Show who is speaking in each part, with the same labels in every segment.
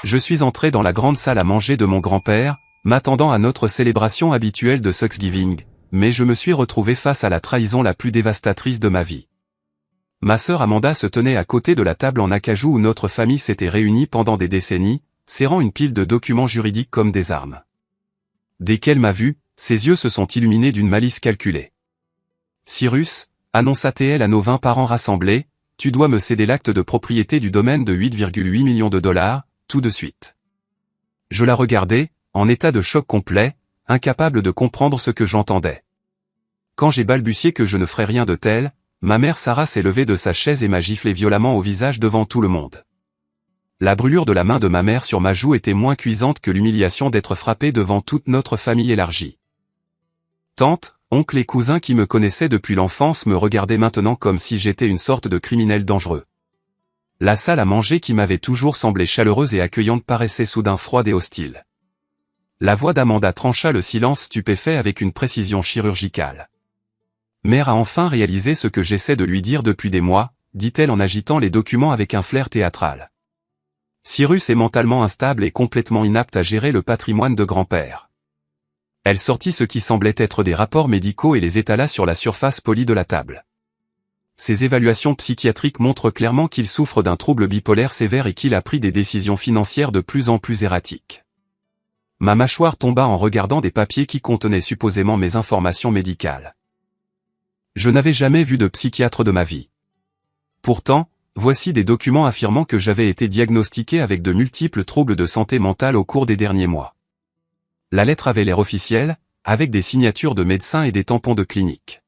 Speaker 1: Je suis entré dans la grande salle à manger de mon grand-père, m'attendant à notre célébration habituelle de Thanksgiving, mais je me suis retrouvé face à la trahison la plus dévastatrice de ma vie. Ma sœur Amanda se tenait à côté de la table en acajou où notre famille s'était réunie pendant des décennies, serrant une pile de documents juridiques comme des armes. Dès qu'elle m'a vu, ses yeux se sont illuminés d'une malice calculée. « Cyrus, annonça-t-elle à nos 20 parents rassemblés, tu dois me céder l'acte de propriété du domaine de 8,8 millions de dollars, tout de suite. » Je la regardais, en état de choc complet, incapable de comprendre ce que j'entendais. Quand j'ai balbutié que je ne ferais rien de tel, ma mère Sarah s'est levée de sa chaise et m'a giflé violemment au visage devant tout le monde. La brûlure de la main de ma mère sur ma joue était moins cuisante que l'humiliation d'être frappé devant toute notre famille élargie. Tante, oncle et cousins qui me connaissaient depuis l'enfance me regardaient maintenant comme si j'étais une sorte de criminel dangereux. La salle à manger qui m'avait toujours semblé chaleureuse et accueillante paraissait soudain froide et hostile. La voix d'Amanda trancha le silence stupéfait avec une précision chirurgicale. « Mère a enfin réalisé ce que j'essaie de lui dire depuis des mois, dit-elle en agitant les documents avec un flair théâtral. Cyrus est mentalement instable et complètement inapte à gérer le patrimoine de grand-père. » Elle sortit ce qui semblait être des rapports médicaux et les étala sur la surface polie de la table. Ses évaluations psychiatriques montrent clairement qu'il souffre d'un trouble bipolaire sévère et qu'il a pris des décisions financières de plus en plus erratiques. Ma mâchoire tomba en regardant des papiers qui contenaient supposément mes informations médicales. Je n'avais jamais vu de psychiatre de ma vie. Pourtant, voici des documents affirmant que j'avais été diagnostiqué avec de multiples troubles de santé mentale au cours des derniers mois. La lettre avait l'air officielle, avec des signatures de médecins et des tampons de clinique.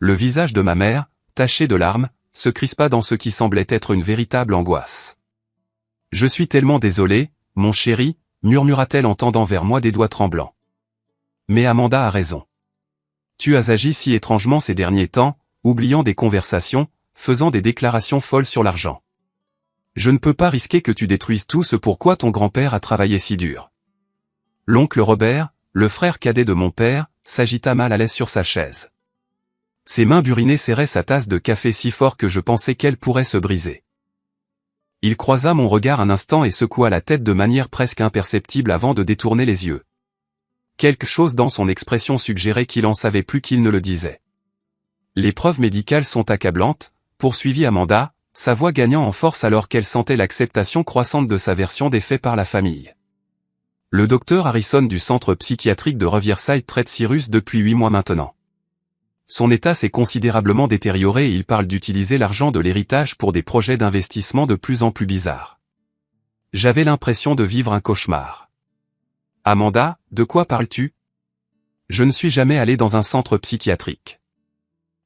Speaker 1: Le visage de ma mère, taché de larmes, se crispa dans ce qui semblait être une véritable angoisse. « Je suis tellement désolé, mon chéri, murmura-t-elle en tendant vers moi des doigts tremblants. Mais Amanda a raison. Tu as agi si étrangement ces derniers temps, oubliant des conversations, faisant des déclarations folles sur l'argent. Je ne peux pas risquer que tu détruises tout ce pourquoi ton grand-père a travaillé si dur. » L'oncle Robert, le frère cadet de mon père, s'agita mal à l'aise sur sa chaise. Ses mains burinées serraient sa tasse de café si fort que je pensais qu'elle pourrait se briser. Il croisa mon regard un instant et secoua la tête de manière presque imperceptible avant de détourner les yeux. Quelque chose dans son expression suggérait qu'il en savait plus qu'il ne le disait. Les preuves médicales sont accablantes, poursuivit Amanda, sa voix gagnant en force alors qu'elle sentait l'acceptation croissante de sa version des faits par la famille. Le docteur Harrison du centre psychiatrique de Riverside traite Cyrus depuis 8 mois maintenant. Son état s'est considérablement détérioré et il parle d'utiliser l'argent de l'héritage pour des projets d'investissement de plus en plus bizarres. J'avais l'impression de vivre un cauchemar. Amanda, de quoi parles-tu? Je ne suis jamais allé dans un centre psychiatrique.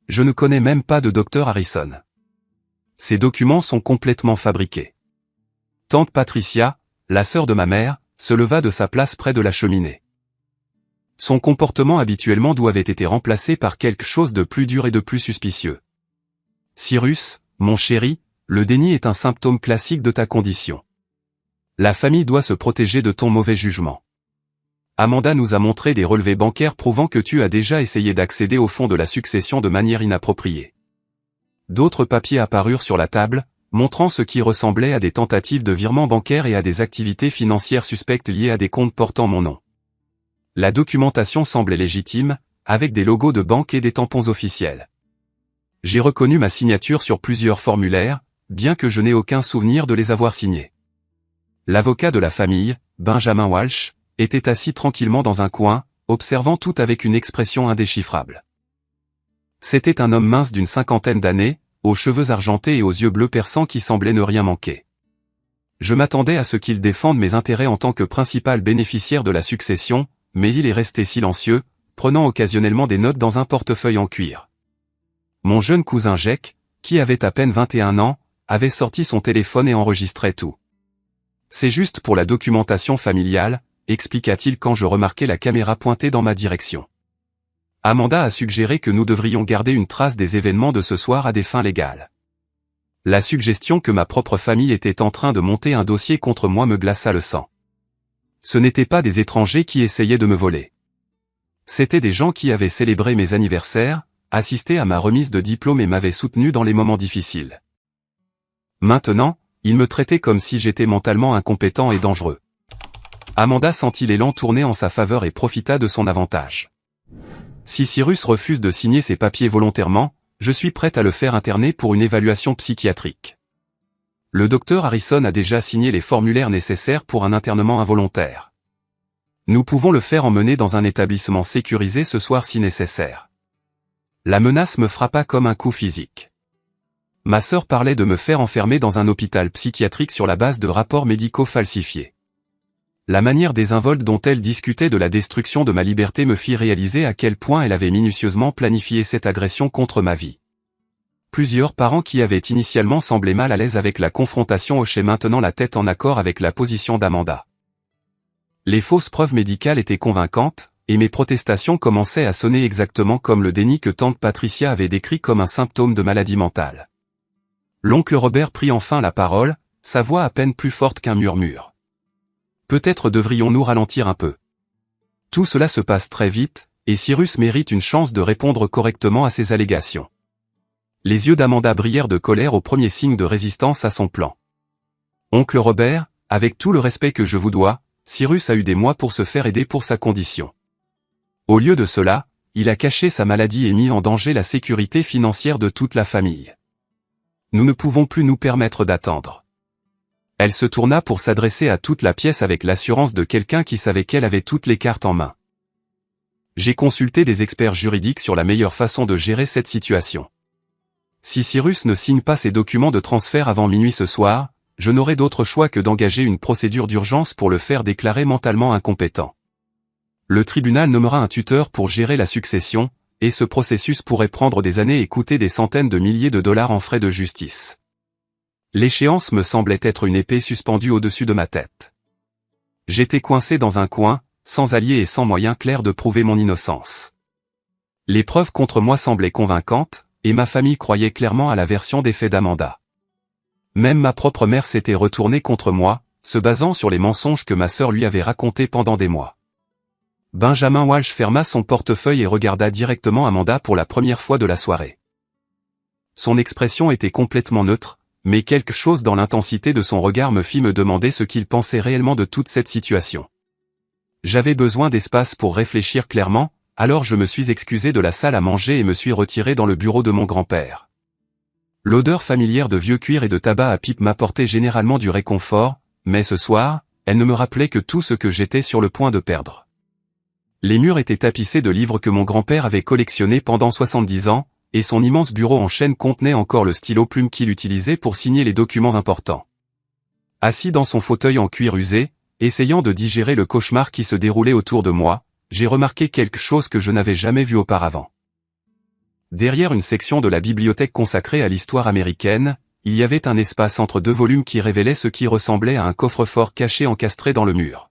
Speaker 1: Je ne connais même pas de docteur Harrison. Ces documents sont complètement fabriqués. Tante Patricia, la sœur de ma mère, se leva de sa place près de la cheminée. Son comportement habituellement doit avoir été remplacé par quelque chose de plus dur et de plus suspicieux. Cyrus, mon chéri, le déni est un symptôme classique de ta condition. La famille doit se protéger de ton mauvais jugement. Amanda nous a montré des relevés bancaires prouvant que tu as déjà essayé d'accéder au fonds de la succession de manière inappropriée. D'autres papiers apparurent sur la table, montrant ce qui ressemblait à des tentatives de virement bancaire et à des activités financières suspectes liées à des comptes portant mon nom. La documentation semblait légitime, avec des logos de banque et des tampons officiels. J'ai reconnu ma signature sur plusieurs formulaires, bien que je n'ai aucun souvenir de les avoir signés. L'avocat de la famille, Benjamin Walsh, était assis tranquillement dans un coin, observant tout avec une expression indéchiffrable. C'était un homme mince d'une 50aine d'années, aux cheveux argentés et aux yeux bleus perçants qui semblaient ne rien manquer. Je m'attendais à ce qu'il défende mes intérêts en tant que principal bénéficiaire de la succession, mais il est resté silencieux, prenant occasionnellement des notes dans un portefeuille en cuir. Mon jeune cousin Jake, qui avait à peine 21 ans, avait sorti son téléphone et enregistrait tout. C'est juste pour la documentation familiale, expliqua-t-il quand je remarquai la caméra pointée dans ma direction. Amanda a suggéré que nous devrions garder une trace des événements de ce soir à des fins légales. La suggestion que ma propre famille était en train de monter un dossier contre moi me glaça le sang. Ce n'étaient pas des étrangers qui essayaient de me voler. C'étaient des gens qui avaient célébré mes anniversaires, assisté à ma remise de diplôme et m'avaient soutenu dans les moments difficiles. Maintenant, Il me traitait comme si j'étais mentalement incompétent et dangereux. Amanda sentit l'élan tourner en sa faveur et profita de son avantage. Si Cyrus refuse de signer ses papiers volontairement, je suis prête à le faire interner pour une évaluation psychiatrique. Le docteur Harrison a déjà signé les formulaires nécessaires pour un internement involontaire. Nous pouvons le faire emmener dans un établissement sécurisé ce soir si nécessaire. La menace me frappa comme un coup physique. Ma sœur parlait de me faire enfermer dans un hôpital psychiatrique sur la base de rapports médicaux falsifiés. La manière désinvolte dont elle discutait de la destruction de ma liberté me fit réaliser à quel point elle avait minutieusement planifié cette agression contre ma vie. Plusieurs parents qui avaient initialement semblé mal à l'aise avec la confrontation hochaient maintenant la tête en accord avec la position d'Amanda. Les fausses preuves médicales étaient convaincantes, et mes protestations commençaient à sonner exactement comme le déni que tante Patricia avait décrit comme un symptôme de maladie mentale. L'oncle Robert prit enfin la parole, sa voix à peine plus forte qu'un murmure. Peut-être devrions-nous ralentir un peu. Tout cela se passe très vite, et Cyrus mérite une chance de répondre correctement à ces allégations. Les yeux d'Amanda brillèrent de colère au premier signe de résistance à son plan. Oncle Robert, avec tout le respect que je vous dois, Cyrus a eu des mois pour se faire aider pour sa condition. Au lieu de cela, il a caché sa maladie et mis en danger la sécurité financière de toute la famille. Nous ne pouvons plus nous permettre d'attendre. Elle se tourna pour s'adresser à toute la pièce avec l'assurance de quelqu'un qui savait qu'elle avait toutes les cartes en main. J'ai consulté des experts juridiques sur la meilleure façon de gérer cette situation. Si Cyrus ne signe pas ses documents de transfert avant minuit ce soir, je n'aurai d'autre choix que d'engager une procédure d'urgence pour le faire déclarer mentalement incompétent. Le tribunal nommera un tuteur pour gérer la succession, et ce processus pourrait prendre des années et coûter des centaines de milliers de dollars en frais de justice. L'échéance me semblait être une épée suspendue au-dessus de ma tête. J'étais coincé dans un coin, sans allié et sans moyen clair de prouver mon innocence. Les preuves contre moi semblaient convaincantes, et ma famille croyait clairement à la version des faits d'Amanda. Même ma propre mère s'était retournée contre moi, se basant sur les mensonges que ma sœur lui avait racontés pendant des mois. Benjamin Walsh ferma son portefeuille et regarda directement Amanda pour la première fois de la soirée. Son expression était complètement neutre, mais quelque chose dans l'intensité de son regard me fit me demander ce qu'il pensait réellement de toute cette situation. J'avais besoin d'espace pour réfléchir clairement, alors je me suis excusé de la salle à manger et me suis retiré dans le bureau de mon grand-père. L'odeur familière de vieux cuir et de tabac à pipe m'apportait généralement du réconfort, mais ce soir, elle ne me rappelait que tout ce que j'étais sur le point de perdre. Les murs étaient tapissés de livres que mon grand-père avait collectionnés pendant 70 ans, et son immense bureau en chêne contenait encore le stylo-plume qu'il utilisait pour signer les documents importants. Assis dans son fauteuil en cuir usé, essayant de digérer le cauchemar qui se déroulait autour de moi, j'ai remarqué quelque chose que je n'avais jamais vu auparavant. Derrière une section de la bibliothèque consacrée à l'histoire américaine, il y avait un espace entre deux volumes qui révélait ce qui ressemblait à un coffre-fort caché encastré dans le mur.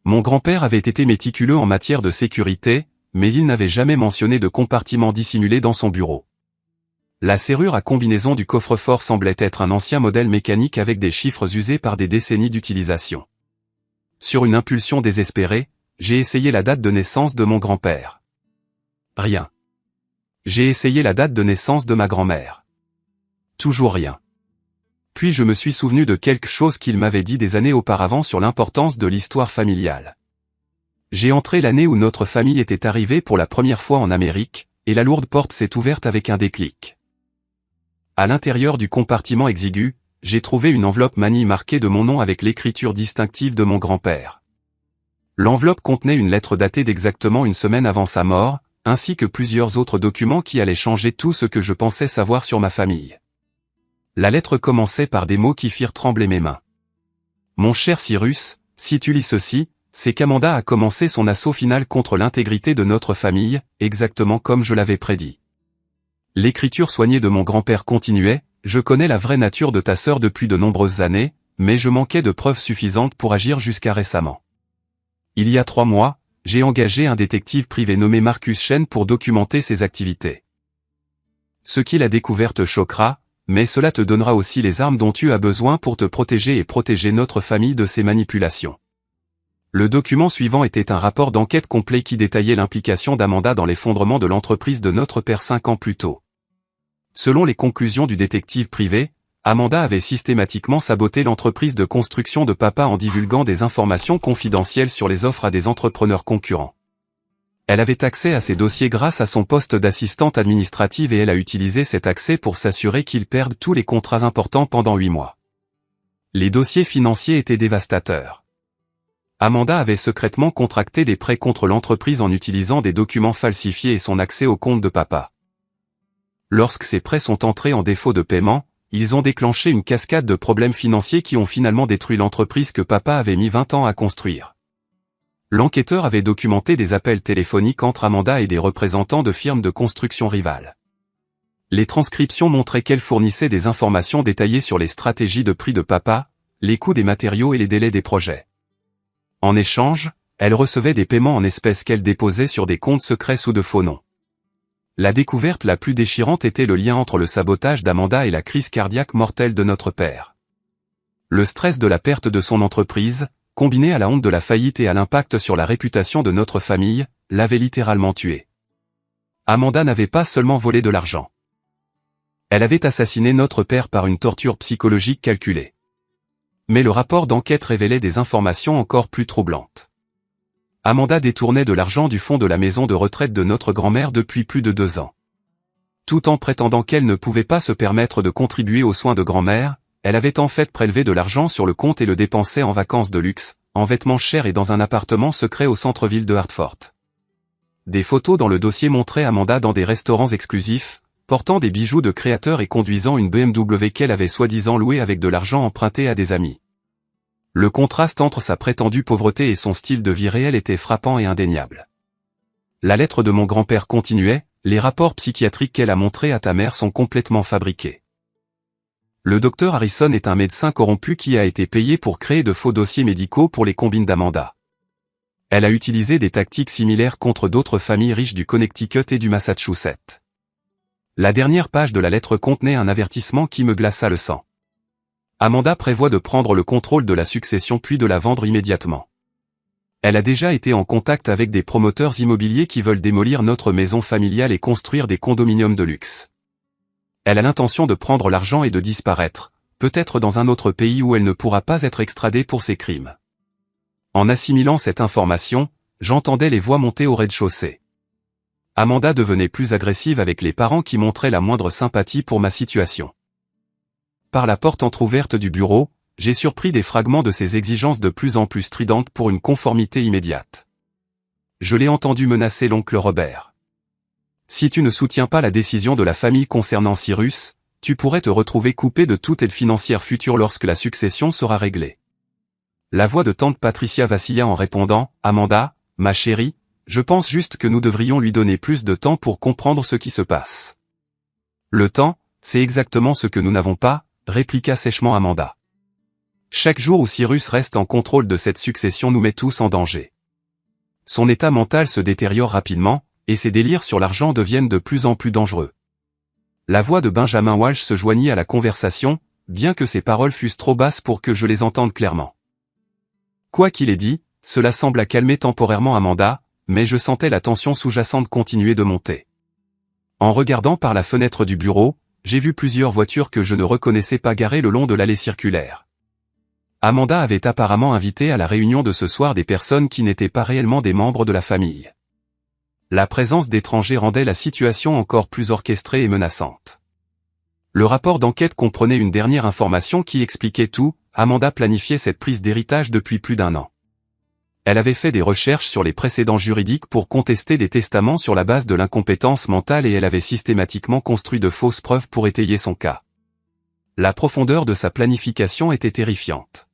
Speaker 1: Mon grand-père avait été méticuleux en matière de sécurité, mais il n'avait jamais mentionné de compartiment dissimulé dans son bureau. La serrure à combinaison du coffre-fort semblait être un ancien modèle mécanique avec des chiffres usés par des décennies d'utilisation. Sur une impulsion désespérée, j'ai essayé la date de naissance de mon grand-père. Rien. J'ai essayé la date de naissance de ma grand-mère. Toujours rien. Puis je me suis souvenu de quelque chose qu'il m'avait dit des années auparavant sur l'importance de l'histoire familiale. J'ai entré l'année où notre famille était arrivée pour la première fois en Amérique, et la lourde porte s'est ouverte avec un déclic. À l'intérieur du compartiment exigu, j'ai trouvé une enveloppe manie marquée de mon nom avec l'écriture distinctive de mon grand-père. L'enveloppe contenait une lettre datée d'exactement une semaine avant sa mort, ainsi que plusieurs autres documents qui allaient changer tout ce que je pensais savoir sur ma famille. La lettre commençait par des mots qui firent trembler mes mains. Mon cher Cyrus, si tu lis ceci, c'est qu'Amanda a commencé son assaut final contre l'intégrité de notre famille, exactement comme je l'avais prédit. L'écriture soignée de mon grand-père continuait, je connais la vraie nature de ta sœur depuis de nombreuses années, mais je manquais de preuves suffisantes pour agir jusqu'à récemment. Il y a 3 mois, j'ai engagé un détective privé nommé Marcus Shen pour documenter ses activités. Ce qu'il a découvert te choquera, mais cela te donnera aussi les armes dont tu as besoin pour te protéger et protéger notre famille de ces manipulations. Le document suivant était un rapport d'enquête complet qui détaillait l'implication d'Amanda dans l'effondrement de l'entreprise de notre père 5 ans plus tôt. Selon les conclusions du détective privé, Amanda avait systématiquement saboté l'entreprise de construction de papa en divulguant des informations confidentielles sur les offres à des entrepreneurs concurrents. Elle avait accès à ces dossiers grâce à son poste d'assistante administrative et elle a utilisé cet accès pour s'assurer qu'ils perdent tous les contrats importants pendant 8 mois. Les dossiers financiers étaient dévastateurs. Amanda avait secrètement contracté des prêts contre l'entreprise en utilisant des documents falsifiés et son accès au compte de papa. Lorsque ces prêts sont entrés en défaut de paiement, ils ont déclenché une cascade de problèmes financiers qui ont finalement détruit l'entreprise que papa avait mis 20 ans à construire. L'enquêteur avait documenté des appels téléphoniques entre Amanda et des représentants de firmes de construction rivales. Les transcriptions montraient qu'elle fournissait des informations détaillées sur les stratégies de prix de papa, les coûts des matériaux et les délais des projets. En échange, elle recevait des paiements en espèces qu'elle déposait sur des comptes secrets sous de faux noms. La découverte la plus déchirante était le lien entre le sabotage d'Amanda et la crise cardiaque mortelle de notre père. Le stress de la perte de son entreprise, combiné à la honte de la faillite et à l'impact sur la réputation de notre famille, l'avait littéralement tué. Amanda n'avait pas seulement volé de l'argent. Elle avait assassiné notre père par une torture psychologique calculée. Mais le rapport d'enquête révélait des informations encore plus troublantes. Amanda détournait de l'argent du fonds de la maison de retraite de notre grand-mère depuis plus de 2 ans. Tout en prétendant qu'elle ne pouvait pas se permettre de contribuer aux soins de grand-mère, elle avait en fait prélevé de l'argent sur le compte et le dépensait en vacances de luxe, en vêtements chers et dans un appartement secret au centre-ville de Hartford. Des photos dans le dossier montraient Amanda dans des restaurants exclusifs, portant des bijoux de créateurs et conduisant une BMW qu'elle avait soi-disant louée avec de l'argent emprunté à des amis. Le contraste entre sa prétendue pauvreté et son style de vie réel était frappant et indéniable. La lettre de mon grand-père continuait, les rapports psychiatriques qu'elle a montrés à ta mère sont complètement fabriqués. Le docteur Harrison est un médecin corrompu qui a été payé pour créer de faux dossiers médicaux pour les combines d'Amanda. Elle a utilisé des tactiques similaires contre d'autres familles riches du Connecticut et du Massachusetts. La dernière page de la lettre contenait un avertissement qui me glaça le sang. Amanda prévoit de prendre le contrôle de la succession puis de la vendre immédiatement. Elle a déjà été en contact avec des promoteurs immobiliers qui veulent démolir notre maison familiale et construire des condominiums de luxe. Elle a l'intention de prendre l'argent et de disparaître, peut-être dans un autre pays où elle ne pourra pas être extradée pour ses crimes. En assimilant cette information, j'entendais les voix monter au rez-de-chaussée. Amanda devenait plus agressive avec les parents qui montraient la moindre sympathie pour ma situation. Par la porte entr'ouverte du bureau, j'ai surpris des fragments de ses exigences de plus en plus stridentes pour une conformité immédiate. Je l'ai entendu menacer l'oncle Robert. Si tu ne soutiens pas la décision de la famille concernant Cyrus, tu pourrais te retrouver coupé de toute aide financière future lorsque la succession sera réglée. La voix de tante Patricia vacilla en répondant, « Amanda, ma chérie, je pense juste que nous devrions lui donner plus de temps pour comprendre ce qui se passe. » « Le temps, c'est exactement ce que nous n'avons pas, » répliqua sèchement Amanda. « Chaque jour où Cyrus reste en contrôle de cette succession nous met tous en danger. Son état mental se détériore rapidement, et ses délires sur l'argent deviennent de plus en plus dangereux. » La voix de Benjamin Walsh se joignit à la conversation, bien que ses paroles fussent trop basses pour que je les entende clairement. Quoi qu'il ait dit, cela sembla calmer temporairement Amanda, mais je sentais la tension sous-jacente continuer de monter. En regardant par la fenêtre du bureau, j'ai vu plusieurs voitures que je ne reconnaissais pas garées le long de l'allée circulaire. Amanda avait apparemment invité à la réunion de ce soir des personnes qui n'étaient pas réellement des membres de la famille. La présence d'étrangers rendait la situation encore plus orchestrée et menaçante. Le rapport d'enquête comprenait une dernière information qui expliquait tout, Amanda planifiait cette prise d'héritage depuis plus d'1 an. Elle avait fait des recherches sur les précédents juridiques pour contester des testaments sur la base de l'incompétence mentale et elle avait systématiquement construit de fausses preuves pour étayer son cas. La profondeur de sa planification était terrifiante.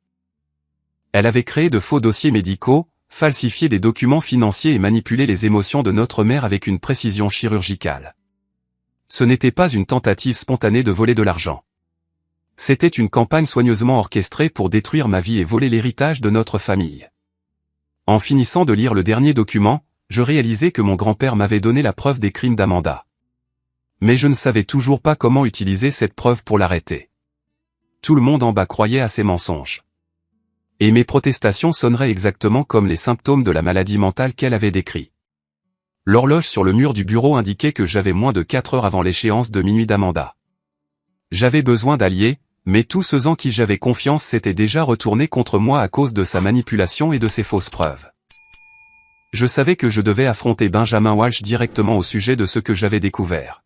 Speaker 1: Elle avait créé de faux dossiers médicaux, falsifié des documents financiers et manipulé les émotions de notre mère avec une précision chirurgicale. Ce n'était pas une tentative spontanée de voler de l'argent. C'était une campagne soigneusement orchestrée pour détruire ma vie et voler l'héritage de notre famille. En finissant de lire le dernier document, je réalisais que mon grand-père m'avait donné la preuve des crimes d'Amanda. Mais je ne savais toujours pas comment utiliser cette preuve pour l'arrêter. Tout le monde en bas croyait à ces mensonges. Et mes protestations sonneraient exactement comme les symptômes de la maladie mentale qu'elle avait décrit. L'horloge sur le mur du bureau indiquait que j'avais moins de 4 heures avant l'échéance de minuit d'Amanda. J'avais besoin d'alliés, mais tous ceux en qui j'avais confiance s'étaient déjà retournés contre moi à cause de sa manipulation et de ses fausses preuves. Je savais que je devais affronter Benjamin Walsh directement au sujet de ce que j'avais découvert.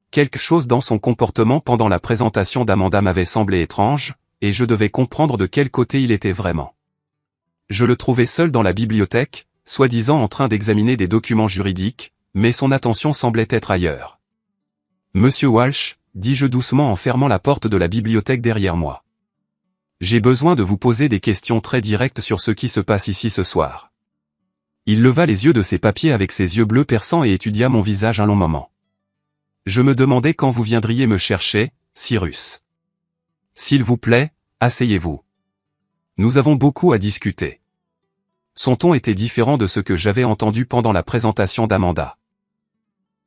Speaker 1: Quelque chose dans son comportement pendant la présentation d'Amanda m'avait semblé étrange, et je devais comprendre de quel côté il était vraiment. Je le trouvais seul dans la bibliothèque, soi-disant en train d'examiner des documents juridiques, mais son attention semblait être ailleurs. « Monsieur Walsh », dis-je doucement en fermant la porte de la bibliothèque derrière moi. « J'ai besoin de vous poser des questions très directes sur ce qui se passe ici ce soir. » Il leva les yeux de ses papiers avec ses yeux bleus perçants et étudia mon visage un long moment. Je me demandais quand vous viendriez me chercher, Cyrus. S'il vous plaît, asseyez-vous. Nous avons beaucoup à discuter. Son ton était différent de ce que j'avais entendu pendant la présentation d'Amanda.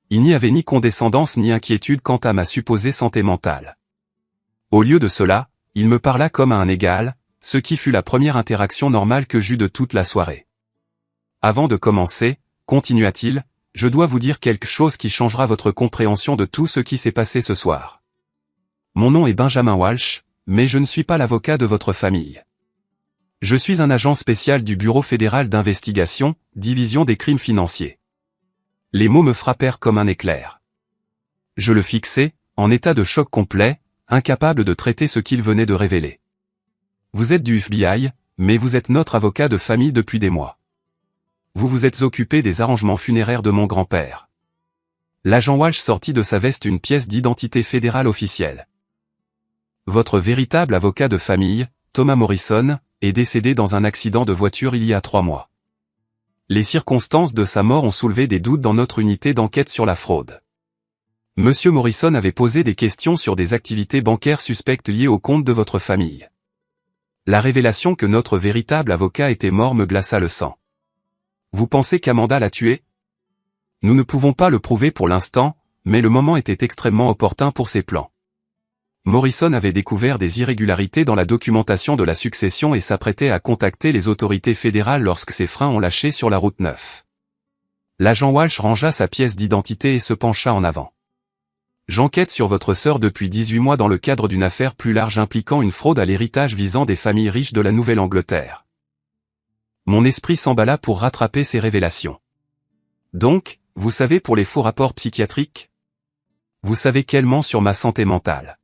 Speaker 1: Il n'y avait ni condescendance ni inquiétude quant à ma supposée santé mentale. Au lieu de cela, il me parla comme à un égal, ce qui fut la première interaction normale que j'eus de toute la soirée. Avant de commencer, continua-t-il, je dois vous dire quelque chose qui changera votre compréhension de tout ce qui s'est passé ce soir. Mon nom est Benjamin Walsh, mais je ne suis pas l'avocat de votre famille. Je suis un agent spécial du Bureau fédéral d'investigation, division des crimes financiers. Les mots me frappèrent comme un éclair. Je le fixai, en état de choc complet, incapable de traiter ce qu'il venait de révéler. Vous êtes du FBI, mais vous êtes notre avocat de famille depuis des mois. Vous vous êtes occupé des arrangements funéraires de mon grand-père. L'agent Walsh sortit de sa veste une pièce d'identité fédérale officielle. Votre véritable avocat de famille, Thomas Morrison, est décédé dans un accident de voiture il y a 3 mois. Les circonstances de sa mort ont soulevé des doutes dans notre unité d'enquête sur la fraude. Monsieur Morrison avait posé des questions sur des activités bancaires suspectes liées au compte de votre famille. La révélation que notre véritable avocat était mort me glaça le sang. Vous pensez qu'Amanda l'a tué? Nous ne pouvons pas le prouver pour l'instant, mais le moment était extrêmement opportun pour ses plans. Morrison avait découvert des irrégularités dans la documentation de la succession et s'apprêtait à contacter les autorités fédérales lorsque ses freins ont lâché sur la route 9. L'agent Walsh rangea sa pièce d'identité et se pencha en avant. J'enquête sur votre sœur depuis 18 mois dans le cadre d'une affaire plus large impliquant une fraude à l'héritage visant des familles riches de la Nouvelle-Angleterre. Mon esprit s'emballa pour rattraper ces révélations. Donc, vous savez pour les faux rapports psychiatriques? Vous savez qu'elle ment sur ma santé mentale.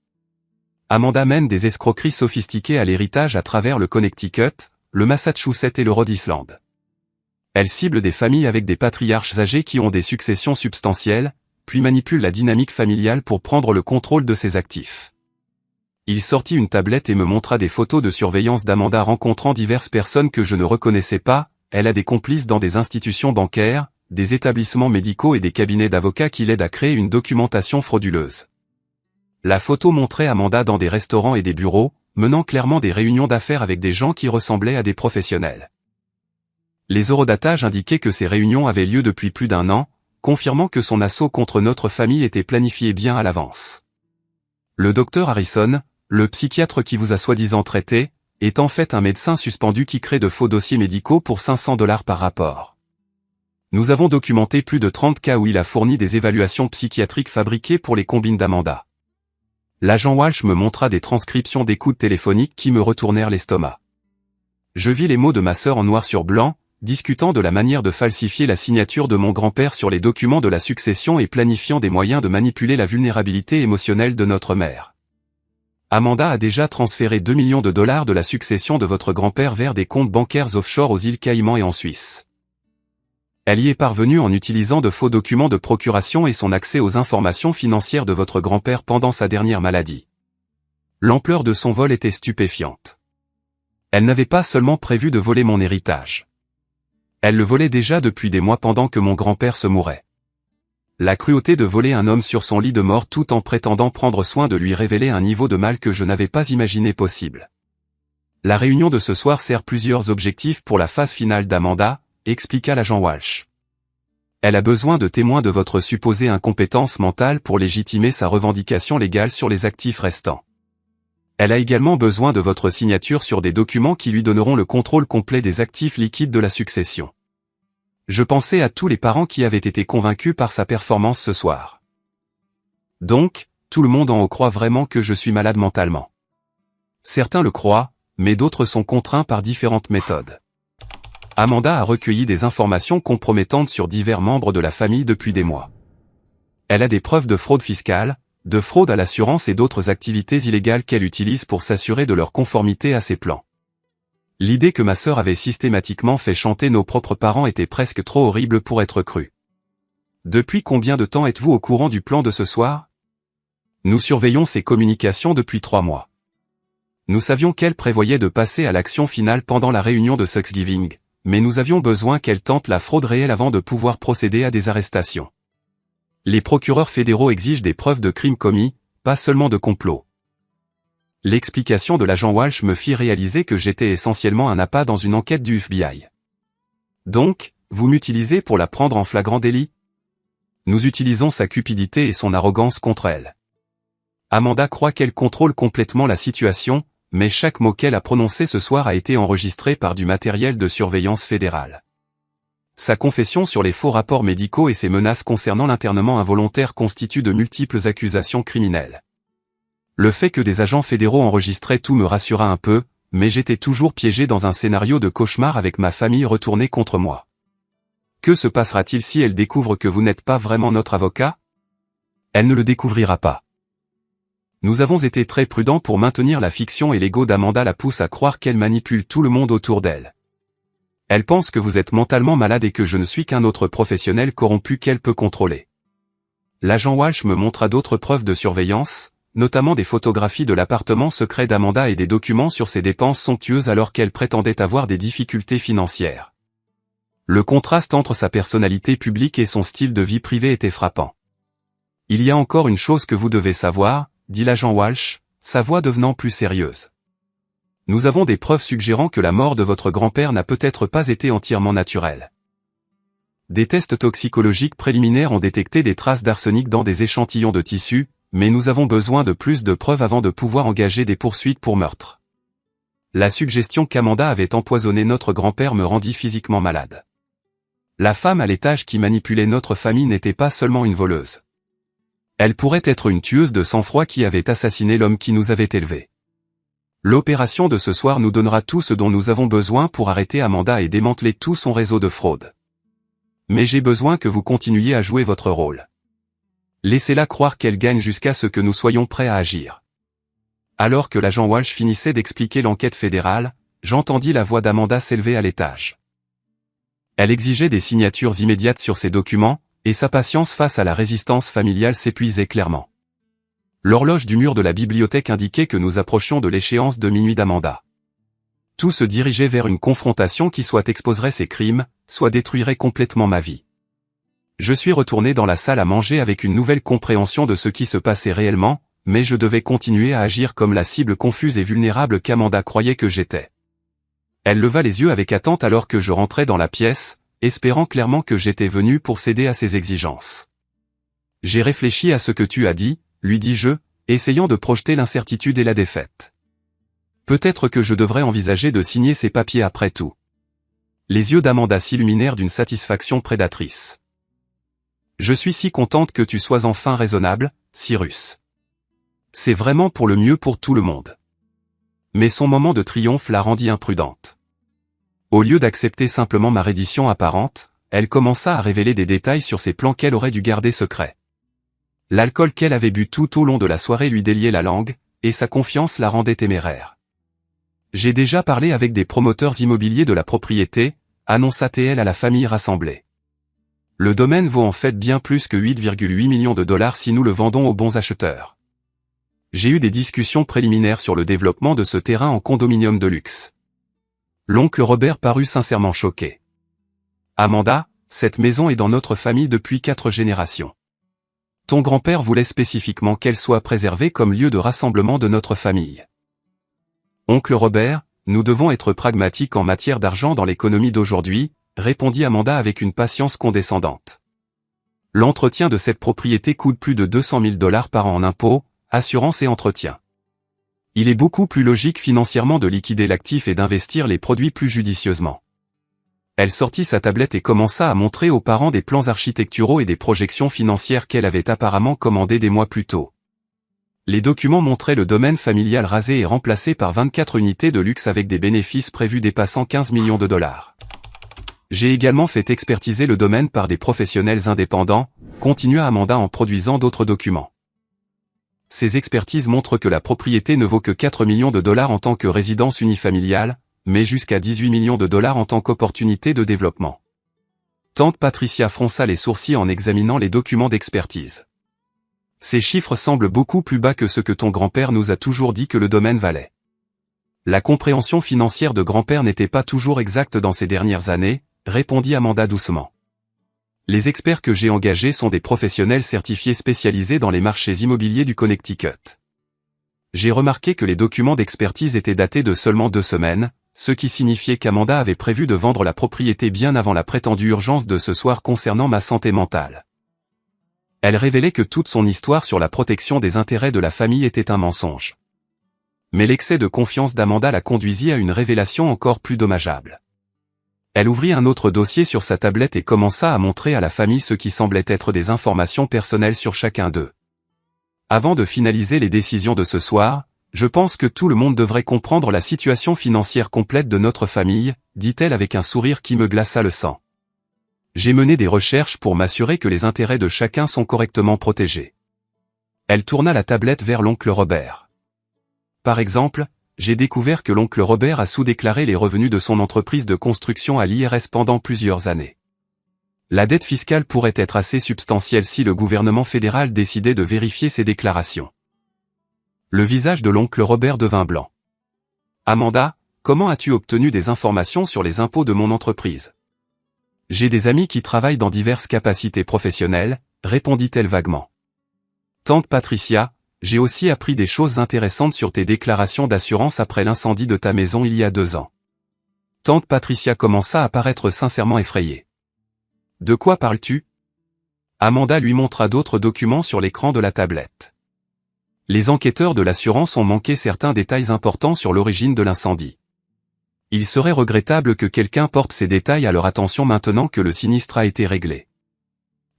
Speaker 1: Amanda mène des escroqueries sophistiquées à l'héritage à travers le Connecticut, le Massachusetts et le Rhode Island. Elle cible des familles avec des patriarches âgés qui ont des successions substantielles, puis manipule la dynamique familiale pour prendre le contrôle de ses actifs. Il sortit une tablette et me montra des photos de surveillance d'Amanda rencontrant diverses personnes que je ne reconnaissais pas. Elle a des complices dans des institutions bancaires, des établissements médicaux et des cabinets d'avocats qui l'aident à créer une documentation frauduleuse. La photo montrait Amanda dans des restaurants et des bureaux, menant clairement des réunions d'affaires avec des gens qui ressemblaient à des professionnels. Les eurodatages indiquaient que ces réunions avaient lieu depuis plus d'1 an, confirmant que son assaut contre notre famille était planifié bien à l'avance. Le docteur Harrison, le psychiatre qui vous a soi-disant traité, est en fait un médecin suspendu qui crée de faux dossiers médicaux pour $500 par rapport. Nous avons documenté plus de 30 cas où il a fourni des évaluations psychiatriques fabriquées pour les combines d'Amanda. L'agent Walsh me montra des transcriptions d'écoutes téléphoniques qui me retournèrent l'estomac. Je vis les mots de ma sœur en noir sur blanc, discutant de la manière de falsifier la signature de mon grand-père sur les documents de la succession et planifiant des moyens de manipuler la vulnérabilité émotionnelle de notre mère. Amanda a déjà transféré $2 millions de la succession de votre grand-père vers des comptes bancaires offshore aux îles Caïmans et en Suisse. Elle y est parvenue en utilisant de faux documents de procuration et son accès aux informations financières de votre grand-père pendant sa dernière maladie. L'ampleur de son vol était stupéfiante. Elle n'avait pas seulement prévu de voler mon héritage. Elle le volait déjà depuis des mois pendant que mon grand-père se mourait. La cruauté de voler un homme sur son lit de mort tout en prétendant prendre soin de lui révélait un niveau de mal que je n'avais pas imaginé possible. La réunion de ce soir sert plusieurs objectifs pour la phase finale d'Amanda, expliqua l'agent Walsh. Elle a besoin de témoins de votre supposée incompétence mentale pour légitimer sa revendication légale sur les actifs restants. Elle a également besoin de votre signature sur des documents qui lui donneront le contrôle complet des actifs liquides de la succession. Je pensais à tous les parents qui avaient été convaincus par sa performance ce soir. Donc, tout le monde en haut croit vraiment que je suis malade mentalement. Certains le croient, mais d'autres sont contraints par différentes méthodes. Amanda a recueilli des informations compromettantes sur divers membres de la famille depuis des mois. Elle a des preuves de fraude fiscale, de fraude à l'assurance et d'autres activités illégales qu'elle utilise pour s'assurer de leur conformité à ses plans. L'idée que ma sœur avait systématiquement fait chanter nos propres parents était presque trop horrible pour être crue. Depuis combien de temps êtes-vous au courant du plan de ce soir? Nous surveillons ses communications depuis 3 mois. Nous savions qu'elle prévoyait de passer à l'action finale pendant la réunion de Thanksgiving, mais nous avions besoin qu'elle tente la fraude réelle avant de pouvoir procéder à des arrestations. Les procureurs fédéraux exigent des preuves de crimes commis, pas seulement de complot. L'explication de l'agent Walsh me fit réaliser que j'étais essentiellement un appât dans une enquête du FBI. Donc, vous m'utilisez pour la prendre en flagrant délit? Nous utilisons sa cupidité et son arrogance contre elle. Amanda croit qu'elle contrôle complètement la situation, mais chaque mot qu'elle a prononcé ce soir a été enregistré par du matériel de surveillance fédérale. Sa confession sur les faux rapports médicaux et ses menaces concernant l'internement involontaire constituent de multiples accusations criminelles. Le fait que des agents fédéraux enregistraient tout me rassura un peu, mais j'étais toujours piégé dans un scénario de cauchemar avec ma famille retournée contre moi. Que se passera-t-il si elle découvre que vous n'êtes pas vraiment notre avocat? Elle ne le découvrira pas. Nous avons été très prudents pour maintenir la fiction et l'ego d'Amanda la pousse à croire qu'elle manipule tout le monde autour d'elle. Elle pense que vous êtes mentalement malade et que je ne suis qu'un autre professionnel corrompu qu'elle peut contrôler. L'agent Walsh me montra d'autres preuves de surveillance, notamment des photographies de l'appartement secret d'Amanda et des documents sur ses dépenses somptueuses alors qu'elle prétendait avoir des difficultés financières. Le contraste entre sa personnalité publique et son style de vie privée était frappant. Il y a encore une chose que vous devez savoir, dit l'agent Walsh, sa voix devenant plus sérieuse. Nous avons des preuves suggérant que la mort de votre grand-père n'a peut-être pas été entièrement naturelle. Des tests toxicologiques préliminaires ont détecté des traces d'arsenic dans des échantillons de tissu, mais nous avons besoin de plus de preuves avant de pouvoir engager des poursuites pour meurtre. La suggestion qu'Amanda avait empoisonné notre grand-père me rendit physiquement malade. La femme à l'étage qui manipulait notre famille n'était pas seulement une voleuse. Elle pourrait être une tueuse de sang-froid qui avait assassiné l'homme qui nous avait élevés. L'opération de ce soir nous donnera tout ce dont nous avons besoin pour arrêter Amanda et démanteler tout son réseau de fraude. Mais j'ai besoin que vous continuiez à jouer votre rôle. Laissez-la croire qu'elle gagne jusqu'à ce que nous soyons prêts à agir. Alors que l'agent Walsh finissait d'expliquer l'enquête fédérale, j'entendis la voix d'Amanda s'élever à l'étage. Elle exigeait des signatures immédiates sur ces documents, et sa patience face à la résistance familiale s'épuisait clairement. L'horloge du mur de la bibliothèque indiquait que nous approchions de l'échéance de minuit d'Amanda. Tout se dirigeait vers une confrontation qui soit exposerait ses crimes, soit détruirait complètement ma vie. Je suis retourné dans la salle à manger avec une nouvelle compréhension de ce qui se passait réellement, mais je devais continuer à agir comme la cible confuse et vulnérable qu'Amanda croyait que j'étais. Elle leva les yeux avec attente alors que je rentrais dans la pièce, espérant clairement que j'étais venu pour céder à ses exigences. J'ai réfléchi à ce que tu as dit, lui dis-je, essayant de projeter l'incertitude et la défaite. Peut-être que je devrais envisager de signer ces papiers après tout. Les yeux d'Amanda s'illuminèrent d'une satisfaction prédatrice. Je suis si contente que tu sois enfin raisonnable, Cyrus. C'est vraiment pour le mieux pour tout le monde. Mais son moment de triomphe la rendit imprudente. Au lieu d'accepter simplement ma reddition apparente, elle commença à révéler des détails sur ses plans qu'elle aurait dû garder secrets. L'alcool qu'elle avait bu tout au long de la soirée lui déliait la langue, et sa confiance la rendait téméraire. J'ai déjà parlé avec des promoteurs immobiliers de la propriété, annonça-t-elle à la famille rassemblée. Le domaine vaut en fait bien plus que 8,8 millions de dollars si nous le vendons aux bons acheteurs. J'ai eu des discussions préliminaires sur le développement de ce terrain en condominium de luxe. L'oncle Robert parut sincèrement choqué. Amanda, cette maison est dans notre famille depuis 4 générations. Ton grand-père voulait spécifiquement qu'elle soit préservée comme lieu de rassemblement de notre famille. Oncle Robert, nous devons être pragmatiques en matière d'argent dans l'économie d'aujourd'hui, répondit Amanda avec une patience condescendante. L'entretien de cette propriété coûte plus de 200 000 $ par an en impôts, assurance et entretien. Il est beaucoup plus logique financièrement de liquider l'actif et d'investir les produits plus judicieusement. Elle sortit sa tablette et commença à montrer aux parents des plans architecturaux et des projections financières qu'elle avait apparemment commandées des mois plus tôt. Les documents montraient le domaine familial rasé et remplacé par 24 unités de luxe avec des bénéfices prévus dépassant 15 millions de dollars. J'ai également fait expertiser le domaine par des professionnels indépendants, continua Amanda en produisant d'autres documents. Ces expertises montrent que la propriété ne vaut que 4 millions de dollars en tant que résidence unifamiliale, mais jusqu'à 18 millions de dollars en tant qu'opportunité de développement. Tante Patricia fronça les sourcils en examinant les documents d'expertise. Ces chiffres semblent beaucoup plus bas que ce que ton grand-père nous a toujours dit que le domaine valait. La compréhension financière de grand-père n'était pas toujours exacte dans ces dernières années, répondit Amanda doucement. Les experts que j'ai engagés sont des professionnels certifiés spécialisés dans les marchés immobiliers du Connecticut. J'ai remarqué que les documents d'expertise étaient datés de seulement 2 semaines, ce qui signifiait qu'Amanda avait prévu de vendre la propriété bien avant la prétendue urgence de ce soir concernant ma santé mentale. Elle révélait que toute son histoire sur la protection des intérêts de la famille était un mensonge. Mais l'excès de confiance d'Amanda la conduisit à une révélation encore plus dommageable. Elle ouvrit un autre dossier sur sa tablette et commença à montrer à la famille ce qui semblait être des informations personnelles sur chacun d'eux. Avant de finaliser les décisions de ce soir, je pense que tout le monde devrait comprendre la situation financière complète de notre famille, dit-elle avec un sourire qui me glaça le sang. J'ai mené des recherches pour m'assurer que les intérêts de chacun sont correctement protégés. Elle tourna la tablette vers l'oncle Robert. Par exemple, j'ai découvert que l'oncle Robert a sous-déclaré les revenus de son entreprise de construction à l'IRS pendant plusieurs années. La dette fiscale pourrait être assez substantielle si le gouvernement fédéral décidait de vérifier ces déclarations. Le visage de l'oncle Robert devint blanc. Amanda, comment as-tu obtenu des informations sur les impôts de mon entreprise ? J'ai des amis qui travaillent dans diverses capacités professionnelles, répondit-elle vaguement. Tante Patricia, j'ai aussi appris des choses intéressantes sur tes déclarations d'assurance après l'incendie de ta maison il y a 2 ans. Tante Patricia commença à paraître sincèrement effrayée. De quoi parles-tu ? Amanda lui montra d'autres documents sur l'écran de la tablette. Les enquêteurs de l'assurance ont manqué certains détails importants sur l'origine de l'incendie. Il serait regrettable que quelqu'un porte ces détails à leur attention maintenant que le sinistre a été réglé.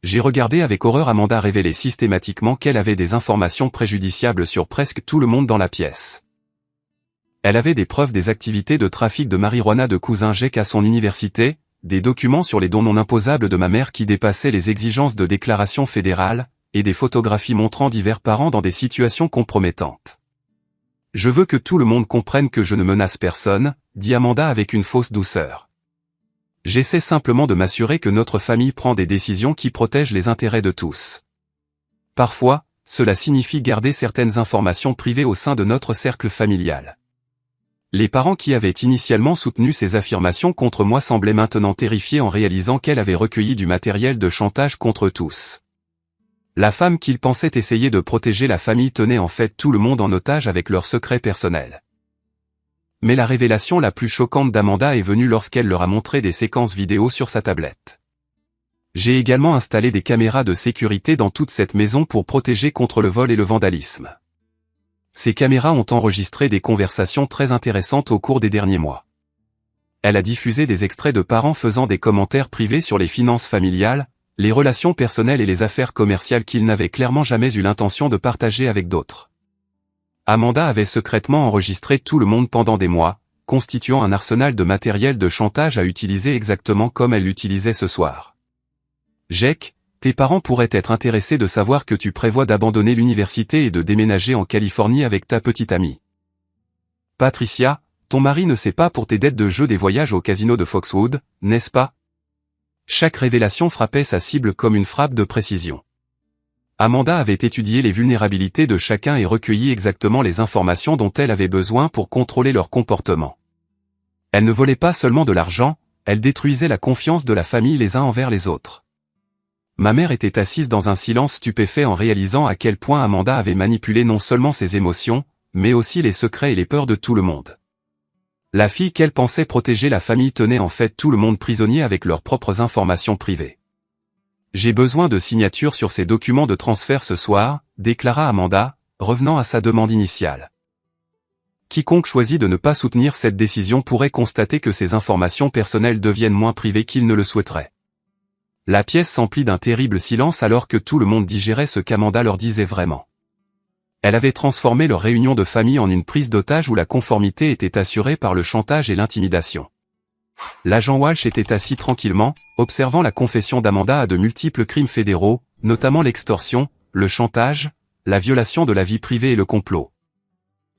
Speaker 1: J'ai regardé avec horreur Amanda révéler systématiquement qu'elle avait des informations préjudiciables sur presque tout le monde dans la pièce. Elle avait des preuves des activités de trafic de marijuana de cousin Jake à son université, des documents sur les dons non imposables de ma mère qui dépassaient les exigences de déclaration fédérale, et des photographies montrant divers parents dans des situations compromettantes. Je veux que tout le monde comprenne que je ne menace personne, dit Amanda avec une fausse douceur. J'essaie simplement de m'assurer que notre famille prend des décisions qui protègent les intérêts de tous. Parfois, cela signifie garder certaines informations privées au sein de notre cercle familial. Les parents qui avaient initialement soutenu ces affirmations contre moi semblaient maintenant terrifiés en réalisant qu'elle avait recueilli du matériel de chantage contre tous. La femme qu'ils pensaient essayer de protéger la famille tenait en fait tout le monde en otage avec leurs secrets personnels. Mais la révélation la plus choquante d'Amanda est venue lorsqu'elle leur a montré des séquences vidéo sur sa tablette. J'ai également installé des caméras de sécurité dans toute cette maison pour protéger contre le vol et le vandalisme. Ces caméras ont enregistré des conversations très intéressantes au cours des derniers mois. Elle a diffusé des extraits de parents faisant des commentaires privés sur les finances familiales, les relations personnelles et les affaires commerciales qu'ils n'avaient clairement jamais eu l'intention de partager avec d'autres. Amanda avait secrètement enregistré tout le monde pendant des mois, constituant un arsenal de matériel de chantage à utiliser exactement comme elle l'utilisait ce soir. Jake, tes parents pourraient être intéressés de savoir que tu prévois d'abandonner l'université et de déménager en Californie avec ta petite amie. Patricia, ton mari ne sait pas pour tes dettes de jeu des voyages au casino de Foxwood, n'est-ce pas ? Chaque révélation frappait sa cible comme une frappe de précision. Amanda avait étudié les vulnérabilités de chacun et recueilli exactement les informations dont elle avait besoin pour contrôler leur comportement. Elle ne volait pas seulement de l'argent, elle détruisait la confiance de la famille les uns envers les autres. Ma mère était assise dans un silence stupéfait en réalisant à quel point Amanda avait manipulé non seulement ses émotions, mais aussi les secrets et les peurs de tout le monde. La fille qu'elle pensait protéger la famille tenait en fait tout le monde prisonnier avec leurs propres informations privées. J'ai besoin de signatures sur ces documents de transfert ce soir, déclara Amanda, revenant à sa demande initiale. Quiconque choisit de ne pas soutenir cette décision pourrait constater que ses informations personnelles deviennent moins privées qu'il ne le souhaiterait. La pièce s'emplit d'un terrible silence alors que tout le monde digérait ce qu'Amanda leur disait vraiment. Elle avait transformé leur réunion de famille en une prise d'otage où la conformité était assurée par le chantage et l'intimidation. L'agent Walsh était assis tranquillement, observant la confession d'Amanda à de multiples crimes fédéraux, notamment l'extorsion, le chantage, la violation de la vie privée et le complot.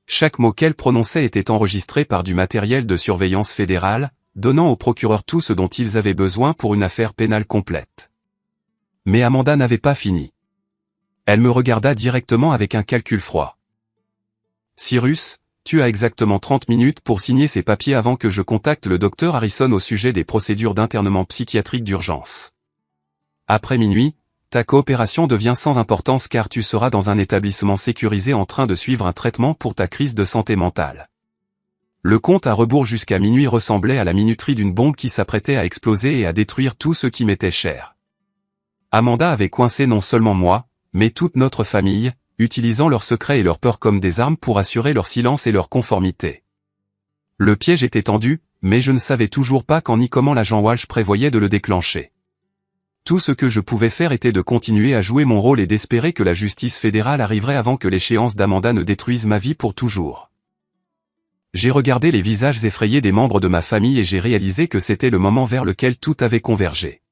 Speaker 1: Chaque mot qu'elle prononçait était enregistré par du matériel de surveillance fédérale, donnant aux procureurs tout ce dont ils avaient besoin pour une affaire pénale complète. Mais Amanda n'avait pas fini. Elle me regarda directement avec un calcul froid. « Cyrus, tu as exactement 30 minutes pour signer ces papiers avant que je contacte le docteur Harrison au sujet des procédures d'internement psychiatrique d'urgence. Après minuit, ta coopération devient sans importance car tu seras dans un établissement sécurisé en train de suivre un traitement pour ta crise de santé mentale. » Le compte à rebours jusqu'à minuit ressemblait à la minuterie d'une bombe qui s'apprêtait à exploser et à détruire tout ce qui m'était cher. Amanda avait coincé non seulement moi, mais toute notre famille, utilisant leurs secrets et leurs peurs comme des armes pour assurer leur silence et leur conformité. Le piège était tendu, mais je ne savais toujours pas quand ni comment l'agent Walsh prévoyait de le déclencher. Tout ce que je pouvais faire était de continuer à jouer mon rôle et d'espérer que la justice fédérale arriverait avant que l'échéance d'Amanda ne détruise ma vie pour toujours. J'ai regardé les visages effrayés des membres de ma famille et j'ai réalisé que c'était le moment vers lequel tout avait convergé.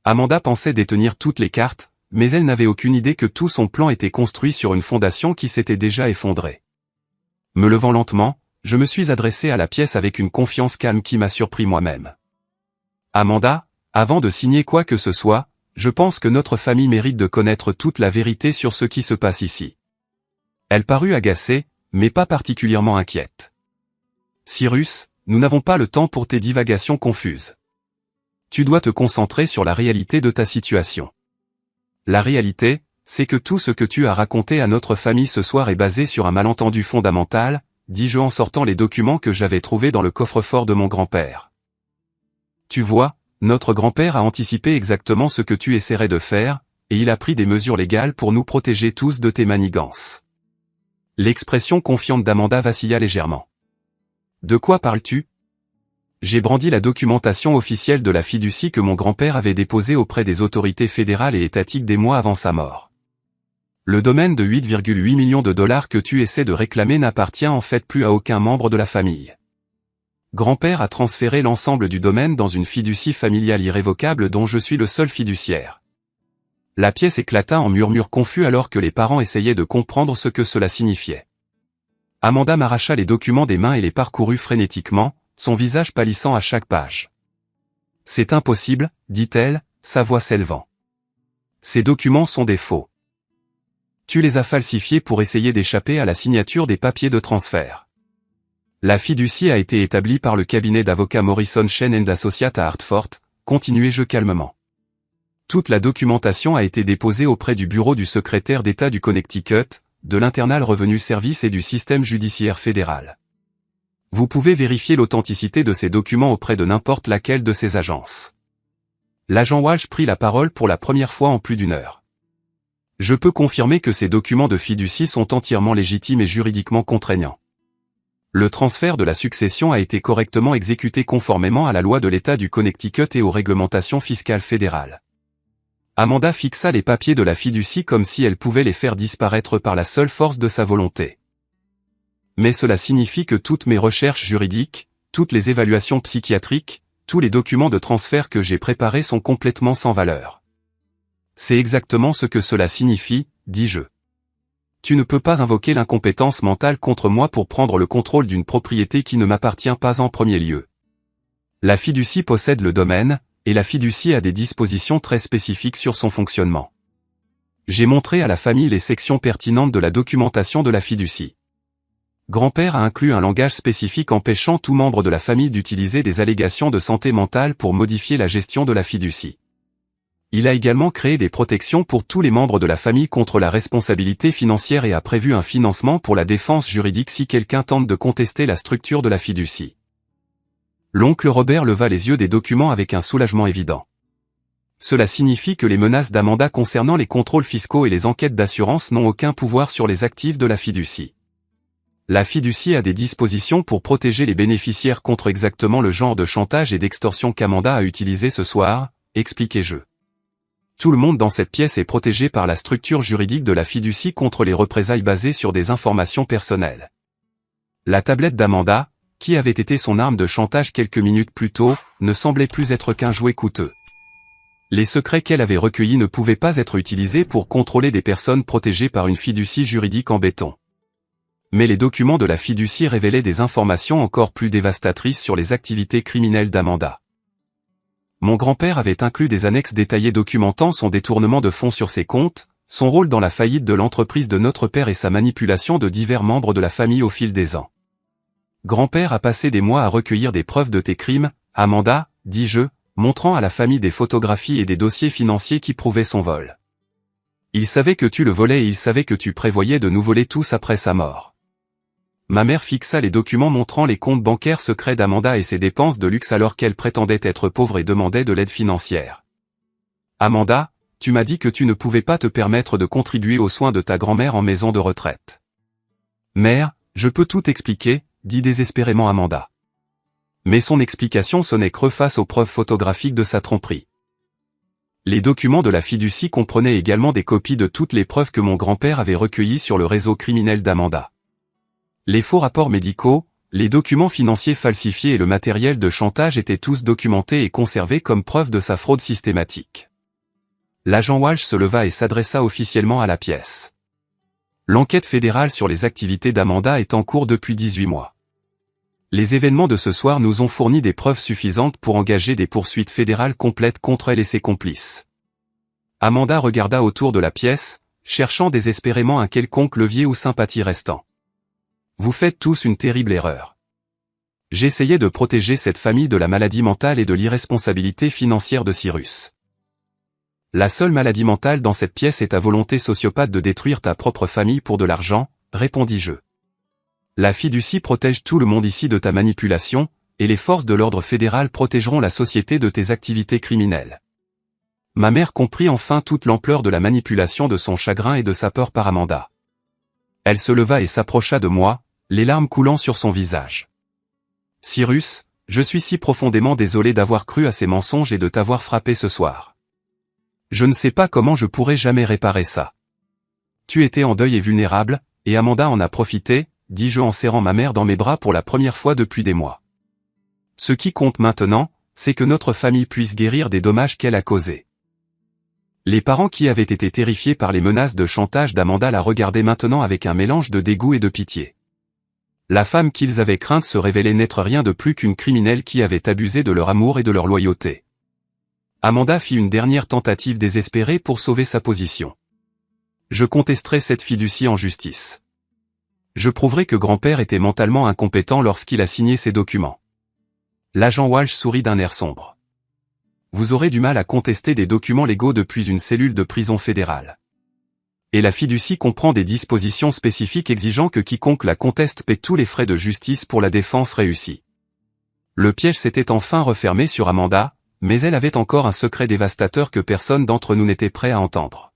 Speaker 1: Amanda pensait détenir toutes les cartes, mais elle n'avait aucune idée que tout son plan était construit sur une fondation qui s'était déjà effondrée. Me levant lentement, je me suis adressé à la pièce avec une confiance calme qui m'a surpris moi-même. « Amanda, avant de signer quoi que ce soit, je pense que notre famille mérite de connaître toute la vérité sur ce qui se passe ici. » Elle parut agacée, mais pas particulièrement inquiète. « Cyrus, nous n'avons pas le temps pour tes divagations confuses. Tu dois te concentrer sur la réalité de ta situation. La réalité, c'est que tout ce que tu as raconté à notre famille ce soir est basé sur un malentendu fondamental, dis-je en sortant les documents que j'avais trouvés dans le coffre-fort de mon grand-père. Tu vois, notre grand-père a anticipé exactement ce que tu essaierais de faire, et il a pris des mesures légales pour nous protéger tous de tes manigances. » L'expression confiante d'Amanda vacilla légèrement. « De quoi parles-tu ? » J'ai brandi la documentation officielle de la fiducie que mon grand-père avait déposée auprès des autorités fédérales et étatiques des mois avant sa mort. Le domaine de 8,8 millions de dollars que tu essaies de réclamer n'appartient en fait plus à aucun membre de la famille. Grand-père a transféré l'ensemble du domaine dans une fiducie familiale irrévocable dont je suis le seul fiduciaire. La pièce éclata en murmures confus alors que les parents essayaient de comprendre ce que cela signifiait. Amanda m'arracha les documents des mains et les parcourut frénétiquement, son visage pâlissant à chaque page. « C'est impossible, dit-elle, sa voix s'élevant. Ces documents sont des faux. Tu les as falsifiés pour essayer d'échapper à la signature des papiers de transfert. La fiducie a été établie par le cabinet d'avocats Morrison Shane & Associates à Hartford, continuai-je calmement. Toute la documentation a été déposée auprès du bureau du secrétaire d'État du Connecticut, de l'Internal Revenue Service et du système judiciaire fédéral. Vous pouvez vérifier l'authenticité de ces documents auprès de n'importe laquelle de ces agences. » L'agent Walsh prit la parole pour la première fois en plus d'1 heure. « Je peux confirmer que ces documents de fiducie sont entièrement légitimes et juridiquement contraignants. Le transfert de la succession a été correctement exécuté conformément à la loi de l'État du Connecticut et aux réglementations fiscales fédérales. » Amanda fixa les papiers de la fiducie comme si elle pouvait les faire disparaître par la seule force de sa volonté. Mais cela signifie que toutes mes recherches juridiques, toutes les évaluations psychiatriques, tous les documents de transfert que j'ai préparés sont complètement sans valeur. C'est exactement ce que cela signifie, dis-je. Tu ne peux pas invoquer l'incompétence mentale contre moi pour prendre le contrôle d'une propriété qui ne m'appartient pas en premier lieu. La fiducie possède le domaine, et la fiducie a des dispositions très spécifiques sur son fonctionnement. J'ai montré à la famille les sections pertinentes de la documentation de la fiducie. Grand-père a inclus un langage spécifique empêchant tout membre de la famille d'utiliser des allégations de santé mentale pour modifier la gestion de la fiducie. Il a également créé des protections pour tous les membres de la famille contre la responsabilité financière et a prévu un financement pour la défense juridique si quelqu'un tente de contester la structure de la fiducie. L'oncle Robert leva les yeux des documents avec un soulagement évident. Cela signifie que les menaces d'Amanda concernant les contrôles fiscaux et les enquêtes d'assurance n'ont aucun pouvoir sur les actifs de la fiducie. La fiducie a des dispositions pour protéger les bénéficiaires contre exactement le genre de chantage et d'extorsion qu'Amanda a utilisé ce soir, expliquai-je. Tout le monde dans cette pièce est protégé par la structure juridique de la fiducie contre les représailles basées sur des informations personnelles. La tablette d'Amanda, qui avait été son arme de chantage quelques minutes plus tôt, ne semblait plus être qu'un jouet coûteux. Les secrets qu'elle avait recueillis ne pouvaient pas être utilisés pour contrôler des personnes protégées par une fiducie juridique en béton. Mais les documents de la fiducie révélaient des informations encore plus dévastatrices sur les activités criminelles d'Amanda. Mon grand-père avait inclus des annexes détaillées documentant son détournement de fonds sur ses comptes, son rôle dans la faillite de l'entreprise de notre père et sa manipulation de divers membres de la famille au fil des ans. Grand-père a passé des mois à recueillir des preuves de tes crimes, Amanda, dis-je, montrant à la famille des photographies et des dossiers financiers qui prouvaient son vol. Il savait que tu le volais et il savait que tu prévoyais de nous voler tous après sa mort. Ma mère fixa les documents montrant les comptes bancaires secrets d'Amanda et ses dépenses de luxe alors qu'elle prétendait être pauvre et demandait de l'aide financière. Amanda, tu m'as dit que tu ne pouvais pas te permettre de contribuer aux soins de ta grand-mère en maison de retraite. Mère, je peux tout expliquer, dit désespérément Amanda. Mais son explication sonnait creux face aux preuves photographiques de sa tromperie. Les documents de la fiducie comprenaient également des copies de toutes les preuves que mon grand-père avait recueillies sur le réseau criminel d'Amanda. Les faux rapports médicaux, les documents financiers falsifiés et le matériel de chantage étaient tous documentés et conservés comme preuve de sa fraude systématique. L'agent Walsh se leva et s'adressa officiellement à la pièce. L'enquête fédérale sur les activités d'Amanda est en cours depuis 18 mois. Les événements de ce soir nous ont fourni des preuves suffisantes pour engager des poursuites fédérales complètes contre elle et ses complices. Amanda regarda autour de la pièce, cherchant désespérément un quelconque levier ou sympathie restant. Vous faites tous une terrible erreur. J'essayais de protéger cette famille de la maladie mentale et de l'irresponsabilité financière de Cyrus. La seule maladie mentale dans cette pièce est ta volonté sociopathe de détruire ta propre famille pour de l'argent, répondis-je. La fiducie protège tout le monde ici de ta manipulation, et les forces de l'ordre fédéral protégeront la société de tes activités criminelles. Ma mère comprit enfin toute l'ampleur de la manipulation de son chagrin et de sa peur par Amanda. Elle se leva et s'approcha de moi, les larmes coulant sur son visage. Cyrus, je suis si profondément désolé d'avoir cru à ces mensonges et de t'avoir frappé ce soir. Je ne sais pas comment je pourrai jamais réparer ça. Tu étais en deuil et vulnérable, et Amanda en a profité, dis-je en serrant ma mère dans mes bras pour la première fois depuis des mois. Ce qui compte maintenant, c'est que notre famille puisse guérir des dommages qu'elle a causés. Les parents qui avaient été terrifiés par les menaces de chantage d'Amanda la regardaient maintenant avec un mélange de dégoût et de pitié. La femme qu'ils avaient crainte se révélait n'être rien de plus qu'une criminelle qui avait abusé de leur amour et de leur loyauté. Amanda fit une dernière tentative désespérée pour sauver sa position. Je contesterai cette fiducie en justice. Je prouverai que grand-père était mentalement incompétent lorsqu'il a signé ces documents. L'agent Walsh sourit d'un air sombre. Vous aurez du mal à contester des documents légaux depuis une cellule de prison fédérale. Et la fiducie comprend des dispositions spécifiques exigeant que quiconque la conteste paie tous les frais de justice pour la défense réussie. Le piège s'était enfin refermé sur Amanda, mais elle avait encore un secret dévastateur que personne d'entre nous n'était prêt à entendre.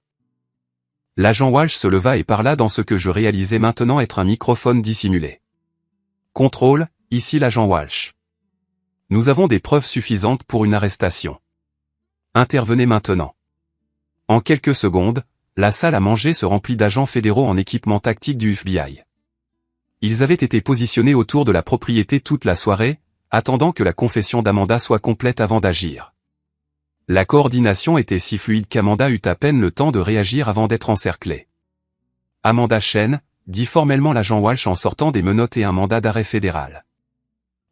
Speaker 1: L'agent Walsh se leva et parla dans ce que je réalisais maintenant être un microphone dissimulé. Contrôle, ici l'agent Walsh. Nous avons des preuves suffisantes pour une arrestation. Intervenez maintenant. En quelques secondes, la salle à manger se remplit d'agents fédéraux en équipement tactique du FBI. Ils avaient été positionnés autour de la propriété toute la soirée, attendant que la confession d'Amanda soit complète avant d'agir. La coordination était si fluide qu'Amanda eut à peine le temps de réagir avant d'être encerclée. Amanda Chen, dit formellement l'agent Walsh en sortant des menottes et un mandat d'arrêt fédéral.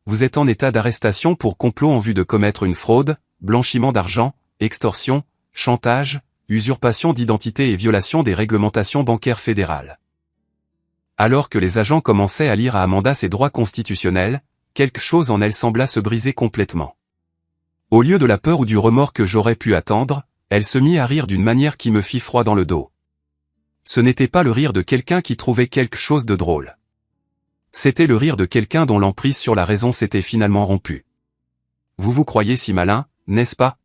Speaker 1: Vous êtes en état d'arrestation pour complot en vue de commettre une fraude, blanchiment d'argent, extorsion, chantage, usurpation d'identité et violation des réglementations bancaires fédérales. Alors que les agents commençaient à lire à Amanda ses droits constitutionnels, quelque chose en elle sembla se briser complètement. Au lieu de la peur ou du remords que j'aurais pu attendre, elle se mit à rire d'une manière qui me fit froid dans le dos. Ce n'était pas le rire de quelqu'un qui trouvait quelque chose de drôle. C'était le rire de quelqu'un dont l'emprise sur la raison s'était finalement rompue. Vous vous croyez si malin, n'est-ce pas ?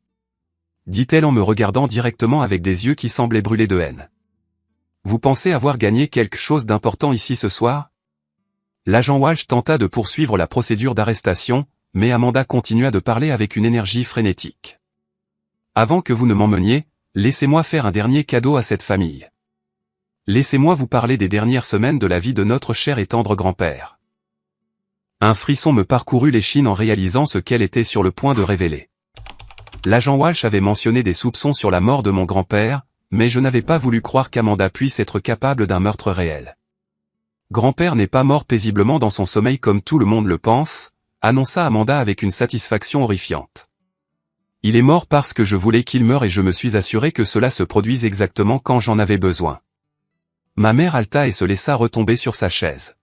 Speaker 1: Dit-elle en me regardant directement avec des yeux qui semblaient brûler de haine. Vous pensez avoir gagné quelque chose d'important ici ce soir ? L'agent Walsh tenta de poursuivre la procédure d'arrestation, mais Amanda continua de parler avec une énergie frénétique. Avant que vous ne m'emmeniez, laissez-moi faire un dernier cadeau à cette famille. Laissez-moi vous parler des dernières semaines de la vie de notre cher et tendre grand-père. Un frisson me parcourut l'échine en réalisant ce qu'elle était sur le point de révéler. L'agent Walsh avait mentionné des soupçons sur la mort de mon grand-père, mais je n'avais pas voulu croire qu'Amanda puisse être capable d'un meurtre réel. Grand-père n'est pas mort paisiblement dans son sommeil comme tout le monde le pense, annonça Amanda avec une satisfaction horrifiante. Il est mort parce que je voulais qu'il meure et je me suis assuré que cela se produise exactement quand j'en avais besoin. Ma mère halta et se laissa retomber sur sa chaise.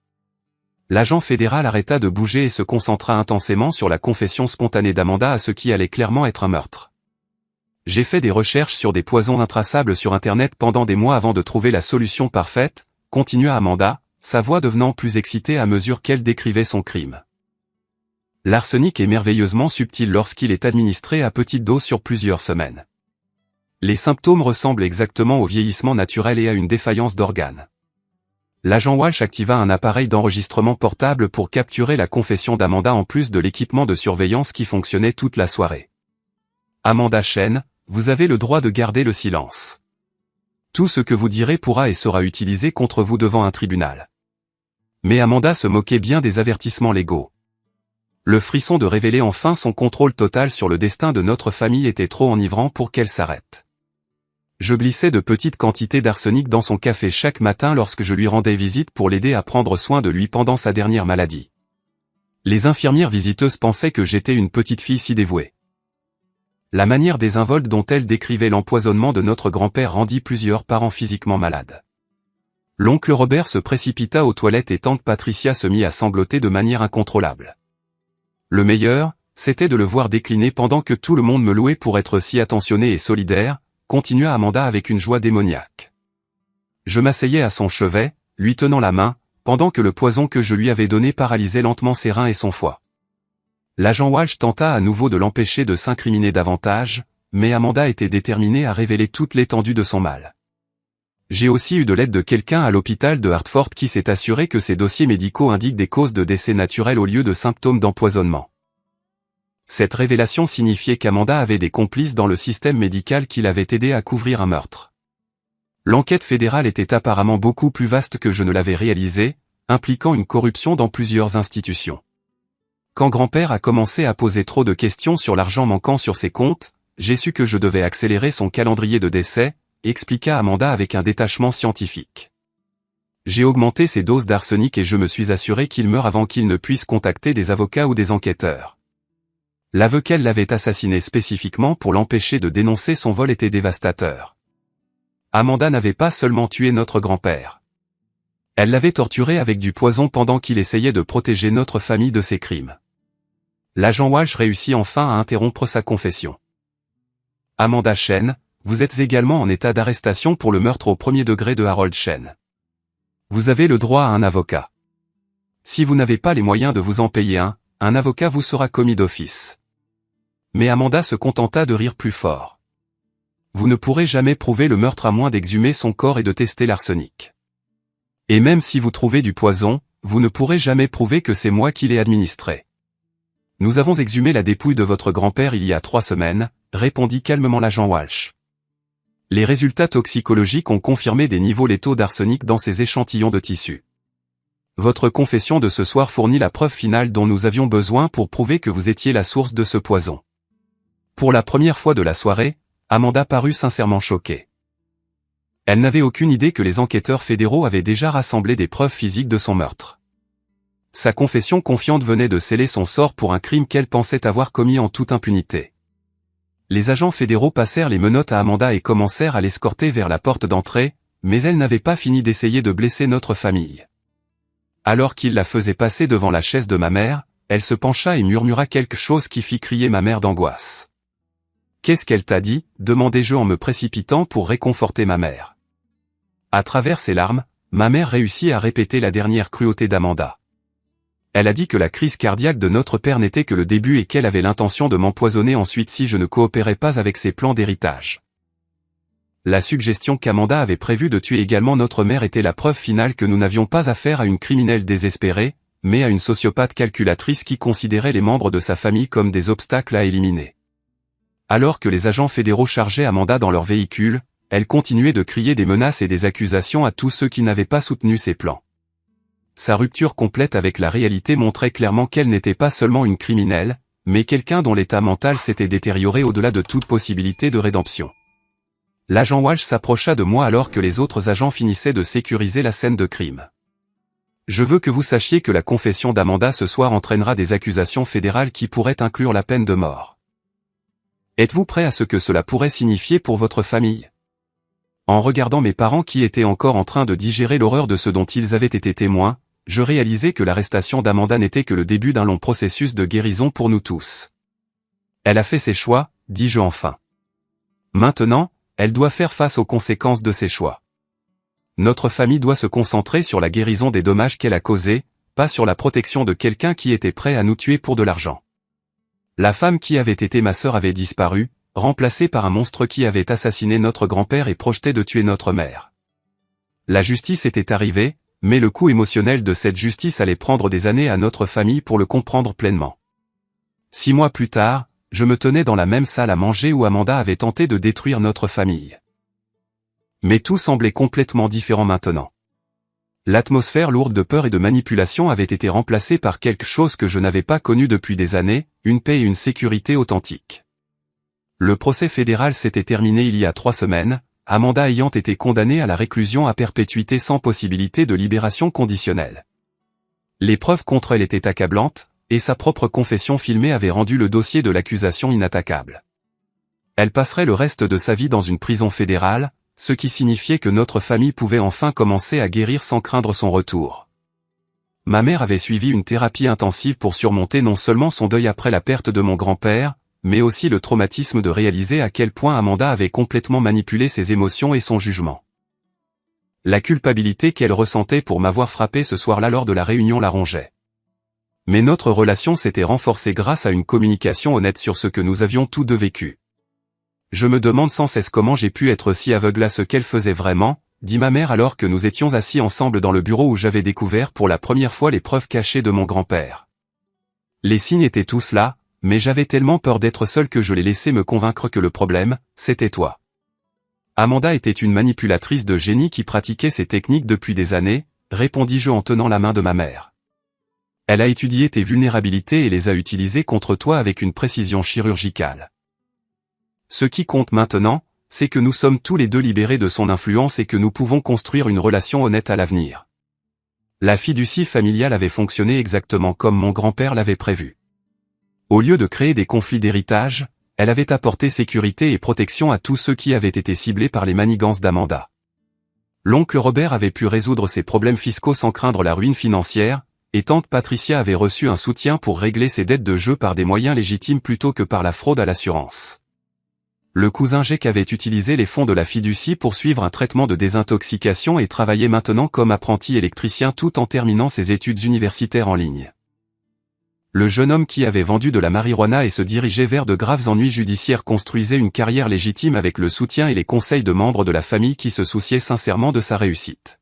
Speaker 1: L'agent fédéral arrêta de bouger et se concentra intensément sur la confession spontanée d'Amanda à ce qui allait clairement être un meurtre. J'ai fait des recherches sur des poisons intraçables sur Internet pendant des mois avant de trouver la solution parfaite, continua Amanda, sa voix devenant plus excitée à mesure qu'elle décrivait son crime. L'arsenic est merveilleusement subtil lorsqu'il est administré à petite dose sur plusieurs semaines. Les symptômes ressemblent exactement au vieillissement naturel et à une défaillance d'organes. L'agent Walsh activa un appareil d'enregistrement portable pour capturer la confession d'Amanda en plus de l'équipement de surveillance qui fonctionnait toute la soirée. Amanda Chen, vous avez le droit de garder le silence. Tout ce que vous direz pourra et sera utilisé contre vous devant un tribunal. Mais Amanda se moquait bien des avertissements légaux. Le frisson de révéler enfin son contrôle total sur le destin de notre famille était trop enivrant pour qu'elle s'arrête. Je glissais de petites quantités d'arsenic dans son café chaque matin lorsque je lui rendais visite pour l'aider à prendre soin de lui pendant sa dernière maladie. Les infirmières visiteuses pensaient que j'étais une petite fille si dévouée. La manière désinvolte dont elle décrivait l'empoisonnement de notre grand-père rendit plusieurs parents physiquement malades. L'oncle Robert se précipita aux toilettes et tante Patricia se mit à sangloter de manière incontrôlable. Le meilleur, c'était de le voir décliner pendant que tout le monde me louait pour être si attentionné et solidaire, continua Amanda avec une joie démoniaque. Je m'asseyais à son chevet, lui tenant la main, pendant que le poison que je lui avais donné paralysait lentement ses reins et son foie. L'agent Walsh tenta à nouveau de l'empêcher de s'incriminer davantage, mais Amanda était déterminée à révéler toute l'étendue de son mal. J'ai aussi eu de l'aide de quelqu'un à l'hôpital de Hartford qui s'est assuré que ses dossiers médicaux indiquent des causes de décès naturels au lieu de symptômes d'empoisonnement. Cette révélation signifiait qu'Amanda avait des complices dans le système médical qui l'avaient aidé à couvrir un meurtre. L'enquête fédérale était apparemment beaucoup plus vaste que je ne l'avais réalisé, impliquant une corruption dans plusieurs institutions. Quand grand-père a commencé à poser trop de questions sur l'argent manquant sur ses comptes, j'ai su que je devais accélérer son calendrier de décès, expliqua Amanda avec un détachement scientifique. J'ai augmenté ses doses d'arsenic et je me suis assuré qu'il meure avant qu'il ne puisse contacter des avocats ou des enquêteurs. L'aveu qu'elle l'avait assassiné spécifiquement pour l'empêcher de dénoncer son vol était dévastateur. Amanda n'avait pas seulement tué notre grand-père. Elle l'avait torturé avec du poison pendant qu'il essayait de protéger notre famille de ses crimes. L'agent Walsh réussit enfin à interrompre sa confession. Amanda Chen, vous êtes également en état d'arrestation pour le meurtre au premier degré de Harold Chen. Vous avez le droit à un avocat. Si vous n'avez pas les moyens de vous en payer un avocat vous sera commis d'office. Mais Amanda se contenta de rire plus fort. Vous ne pourrez jamais prouver le meurtre à moins d'exhumer son corps et de tester l'arsenic. Et même si vous trouvez du poison, vous ne pourrez jamais prouver que c'est moi qui l'ai administré. Nous avons exhumé la dépouille de votre grand-père il y a 3 semaines, répondit calmement l'agent Walsh. Les résultats toxicologiques ont confirmé des niveaux létaux d'arsenic dans ces échantillons de tissu. Votre confession de ce soir fournit la preuve finale dont nous avions besoin pour prouver que vous étiez la source de ce poison. Pour la première fois de la soirée, Amanda parut sincèrement choquée. Elle n'avait aucune idée que les enquêteurs fédéraux avaient déjà rassemblé des preuves physiques de son meurtre. Sa confession confiante venait de sceller son sort pour un crime qu'elle pensait avoir commis en toute impunité. Les agents fédéraux passèrent les menottes à Amanda et commencèrent à l'escorter vers la porte d'entrée, mais elle n'avait pas fini d'essayer de blesser notre famille. Alors qu'ils la faisaient passer devant la chaise de ma mère, elle se pencha et murmura quelque chose qui fit crier ma mère d'angoisse. « Qu'est-ce qu'elle t'a dit ?» demandai-je en me précipitant pour réconforter ma mère. À travers ses larmes, ma mère réussit à répéter la dernière cruauté d'Amanda. Elle a dit que la crise cardiaque de notre père n'était que le début et qu'elle avait l'intention de m'empoisonner ensuite si je ne coopérais pas avec ses plans d'héritage. La suggestion qu'Amanda avait prévu de tuer également notre mère était la preuve finale que nous n'avions pas affaire à une criminelle désespérée, mais à une sociopathe calculatrice qui considérait les membres de sa famille comme des obstacles à éliminer. Alors que les agents fédéraux chargeaient Amanda dans leur véhicule, elle continuait de crier des menaces et des accusations à tous ceux qui n'avaient pas soutenu ses plans. Sa rupture complète avec la réalité montrait clairement qu'elle n'était pas seulement une criminelle, mais quelqu'un dont l'état mental s'était détérioré au-delà de toute possibilité de rédemption. L'agent Walsh s'approcha de moi alors que les autres agents finissaient de sécuriser la scène de crime. Je veux que vous sachiez que la confession d'Amanda ce soir entraînera des accusations fédérales qui pourraient inclure la peine de mort. Êtes-vous prêt à ce que cela pourrait signifier pour votre famille? En regardant mes parents qui étaient encore en train de digérer l'horreur de ce dont ils avaient été témoins, je réalisais que l'arrestation d'Amanda n'était que le début d'un long processus de guérison pour nous tous. Elle a fait ses choix, dis-je enfin. Maintenant, elle doit faire face aux conséquences de ses choix. Notre famille doit se concentrer sur la guérison des dommages qu'elle a causés, pas sur la protection de quelqu'un qui était prêt à nous tuer pour de l'argent. La femme qui avait été ma sœur avait disparu, remplacée par un monstre qui avait assassiné notre grand-père et projeté de tuer notre mère. La justice était arrivée, mais le coût émotionnel de cette justice allait prendre des années à notre famille pour le comprendre pleinement. 6 mois plus tard, je me tenais dans la même salle à manger où Amanda avait tenté de détruire notre famille. Mais tout semblait complètement différent maintenant. L'atmosphère lourde de peur et de manipulation avait été remplacée par quelque chose que je n'avais pas connu depuis des années, une paix et une sécurité authentiques. Le procès fédéral s'était terminé il y a 3 semaines, Amanda ayant été condamnée à la réclusion à perpétuité sans possibilité de libération conditionnelle. Les preuves contre elle étaient accablantes, et sa propre confession filmée avait rendu le dossier de l'accusation inattaquable. Elle passerait le reste de sa vie dans une prison fédérale, ce qui signifiait que notre famille pouvait enfin commencer à guérir sans craindre son retour. Ma mère avait suivi une thérapie intensive pour surmonter non seulement son deuil après la perte de mon grand-père, mais aussi le traumatisme de réaliser à quel point Amanda avait complètement manipulé ses émotions et son jugement. La culpabilité qu'elle ressentait pour m'avoir frappé ce soir-là lors de la réunion la rongeait. Mais notre relation s'était renforcée grâce à une communication honnête sur ce que nous avions tous deux vécu. Je me demande sans cesse comment j'ai pu être si aveugle à ce qu'elle faisait vraiment, dit ma mère alors que nous étions assis ensemble dans le bureau où j'avais découvert pour la première fois les preuves cachées de mon grand-père. Les signes étaient tous là, mais j'avais tellement peur d'être seul que je l'ai laissé me convaincre que le problème, c'était toi. Amanda était une manipulatrice de génie qui pratiquait ces techniques depuis des années, répondis-je en tenant la main de ma mère. Elle a étudié tes vulnérabilités et les a utilisées contre toi avec une précision chirurgicale. Ce qui compte maintenant, c'est que nous sommes tous les deux libérés de son influence et que nous pouvons construire une relation honnête à l'avenir. La fiducie familiale avait fonctionné exactement comme mon grand-père l'avait prévu. Au lieu de créer des conflits d'héritage, elle avait apporté sécurité et protection à tous ceux qui avaient été ciblés par les manigances d'Amanda. L'oncle Robert avait pu résoudre ses problèmes fiscaux sans craindre la ruine financière, et tante Patricia avait reçu un soutien pour régler ses dettes de jeu par des moyens légitimes plutôt que par la fraude à l'assurance. Le cousin Jake avait utilisé les fonds de la fiducie pour suivre un traitement de désintoxication et travaillait maintenant comme apprenti électricien tout en terminant ses études universitaires en ligne. Le jeune homme qui avait vendu de la marijuana et se dirigeait vers de graves ennuis judiciaires construisait une carrière légitime avec le soutien et les conseils de membres de la famille qui se souciaient sincèrement de sa réussite.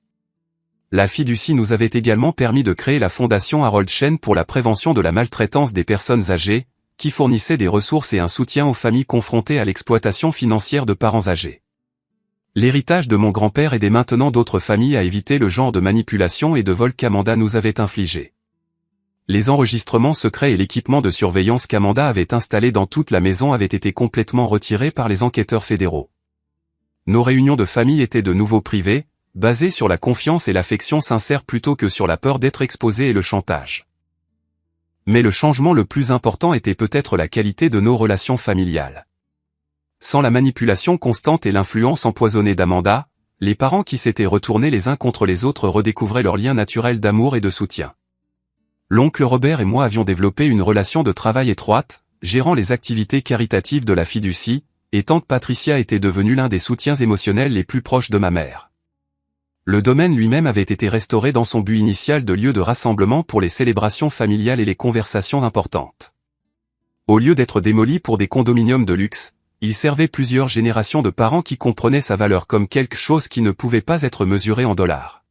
Speaker 1: La fiducie nous avait également permis de créer la fondation Harold Chen pour la prévention de la maltraitance des personnes âgées, qui fournissait des ressources et un soutien aux familles confrontées à l'exploitation financière de parents âgés. L'héritage de mon grand-père aidait maintenant d'autres familles à éviter le genre de manipulation et de vol qu'Amanda nous avait infligé. Les enregistrements secrets et l'équipement de surveillance qu'Amanda avait installé dans toute la maison avaient été complètement retirés par les enquêteurs fédéraux. Nos réunions de famille étaient de nouveau privées, basées sur la confiance et l'affection sincère plutôt que sur la peur d'être exposé et le chantage. Mais le changement le plus important était peut-être la qualité de nos relations familiales. Sans la manipulation constante et l'influence empoisonnée d'Amanda, les parents qui s'étaient retournés les uns contre les autres redécouvraient leur lien naturel d'amour et de soutien. L'oncle Robert et moi avions développé une relation de travail étroite, gérant les activités caritatives de la fiducie, et tante Patricia était devenue l'un des soutiens émotionnels les plus proches de ma mère. Le domaine lui-même avait été restauré dans son but initial de lieu de rassemblement pour les célébrations familiales et les conversations importantes. Au lieu d'être démoli pour des condominiums de luxe, il servait plusieurs générations de parents qui comprenaient sa valeur comme quelque chose qui ne pouvait pas être mesuré en dollars.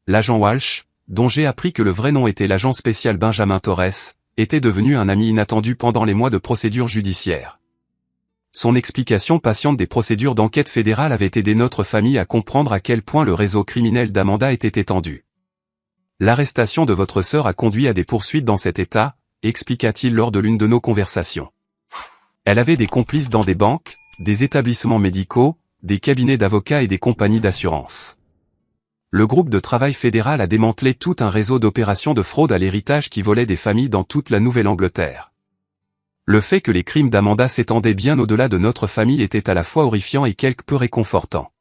Speaker 1: L'agent Walsh, dont j'ai appris que le vrai nom était l'agent spécial Benjamin Torres, était devenu un ami inattendu pendant les mois de procédure judiciaire. son explication patiente des procédures d'enquête fédérale avait aidé notre famille à comprendre à quel point le réseau criminel d'Amanda était étendu. L'arrestation de votre sœur a conduit à des poursuites dans cet état, expliqua-t-il lors de l'une de nos conversations. Elle avait des complices dans des banques, des établissements médicaux, des cabinets d'avocats et des compagnies d'assurance. Le groupe de travail fédéral a démantelé tout un réseau d'opérations de fraude à l'héritage qui volait des familles dans toute la Nouvelle-Angleterre. Le fait que les crimes d'Amanda s'étendaient bien au-delà de notre famille était à la fois horrifiant et quelque peu réconfortant.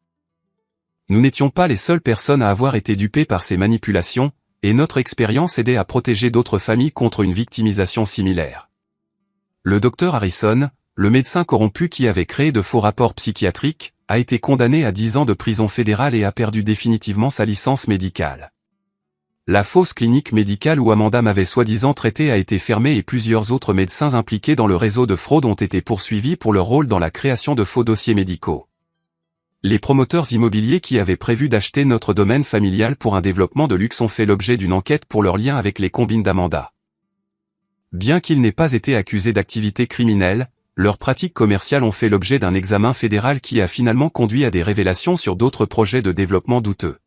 Speaker 1: Nous n'étions pas les seules personnes à avoir été dupées par ces manipulations, et notre expérience aidait à protéger d'autres familles contre une victimisation similaire. Le docteur Harrison, le médecin corrompu qui avait créé de faux rapports psychiatriques, a été condamné à 10 ans de prison fédérale et a perdu définitivement sa licence médicale. La fausse clinique médicale où Amanda m'avait soi-disant traité a été fermée et plusieurs autres médecins impliqués dans le réseau de fraude ont été poursuivis pour leur rôle dans la création de faux dossiers médicaux. Les promoteurs immobiliers qui avaient prévu d'acheter notre domaine familial pour un développement de luxe ont fait l'objet d'une enquête pour leur lien avec les combines d'Amanda. Bien qu'ils n'aient pas été accusés d'activités criminelles, leurs pratiques commerciales ont fait l'objet d'un examen fédéral qui a finalement conduit à des révélations sur d'autres projets de développement douteux.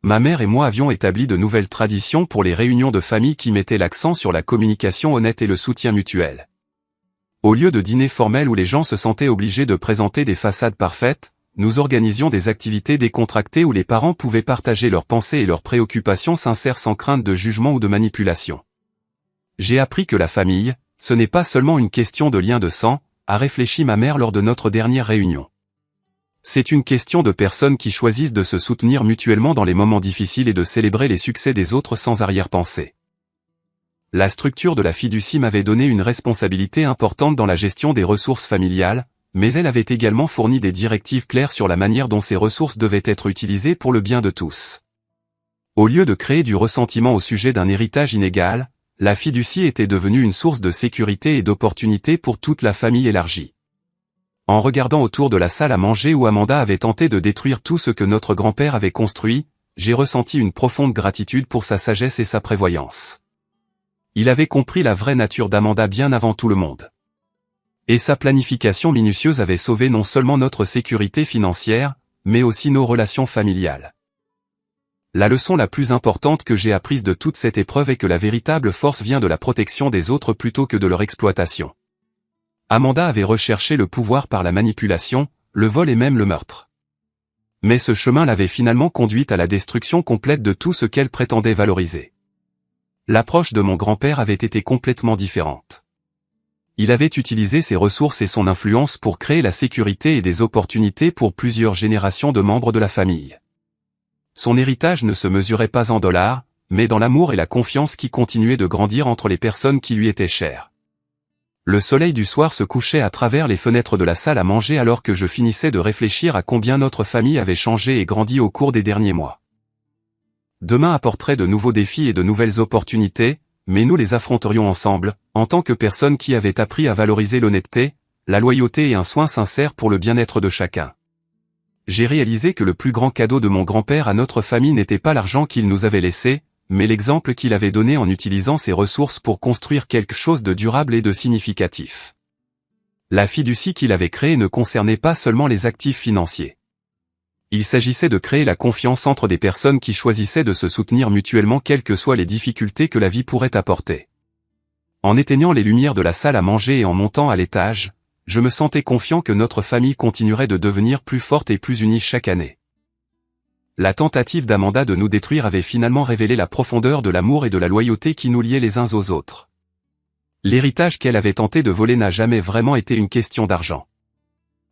Speaker 1: Ma mère et moi avions établi de nouvelles traditions pour les réunions de famille qui mettaient l'accent sur la communication honnête et le soutien mutuel. Au lieu de dîners formels où les gens se sentaient obligés de présenter des façades parfaites, nous organisions des activités décontractées où les parents pouvaient partager leurs pensées et leurs préoccupations sincères sans crainte de jugement ou de manipulation. J'ai appris que la famille, ce n'est pas seulement une question de lien de sang, a réfléchi ma mère lors de notre dernière réunion. C'est une question de personnes qui choisissent de se soutenir mutuellement dans les moments difficiles et de célébrer les succès des autres sans arrière-pensée. La structure de la fiducie m'avait donné une responsabilité importante dans la gestion des ressources familiales, mais elle avait également fourni des directives claires sur la manière dont ces ressources devaient être utilisées pour le bien de tous. Au lieu de créer du ressentiment au sujet d'un héritage inégal, la fiducie était devenue une source de sécurité et d'opportunités pour toute la famille élargie. En regardant autour de la salle à manger où Amanda avait tenté de détruire tout ce que notre grand-père avait construit, j'ai ressenti une profonde gratitude pour sa sagesse et sa prévoyance. Il avait compris la vraie nature d'Amanda bien avant tout le monde. Et sa planification minutieuse avait sauvé non seulement notre sécurité financière, mais aussi nos relations familiales. La leçon la plus importante que j'ai apprise de toute cette épreuve est que la véritable force vient de la protection des autres plutôt que de leur exploitation. Amanda avait recherché le pouvoir par la manipulation, le vol et même le meurtre. Mais ce chemin l'avait finalement conduite à la destruction complète de tout ce qu'elle prétendait valoriser. L'approche de mon grand-père avait été complètement différente. Il avait utilisé ses ressources et son influence pour créer la sécurité et des opportunités pour plusieurs générations de membres de la famille. Son héritage ne se mesurait pas en dollars, mais dans l'amour et la confiance qui continuaient de grandir entre les personnes qui lui étaient chères. Le soleil du soir se couchait à travers les fenêtres de la salle à manger alors que je finissais de réfléchir à combien notre famille avait changé et grandi au cours des derniers mois. Demain apporterait de nouveaux défis et de nouvelles opportunités, mais nous les affronterions ensemble, en tant que personnes qui avaient appris à valoriser l'honnêteté, la loyauté et un soin sincère pour le bien-être de chacun. J'ai réalisé que le plus grand cadeau de mon grand-père à notre famille n'était pas l'argent qu'il nous avait laissé, mais l'exemple qu'il avait donné en utilisant ses ressources pour construire quelque chose de durable et de significatif. La fiducie qu'il avait créée ne concernait pas seulement les actifs financiers. Il s'agissait de créer la confiance entre des personnes qui choisissaient de se soutenir mutuellement quelles que soient les difficultés que la vie pourrait apporter. En éteignant les lumières de la salle à manger et en montant à l'étage, je me sentais confiant que notre famille continuerait de devenir plus forte et plus unie chaque année. La tentative d'Amanda de nous détruire avait finalement révélé la profondeur de l'amour et de la loyauté qui nous liaient les uns aux autres. L'héritage qu'elle avait tenté de voler n'a jamais vraiment été une question d'argent.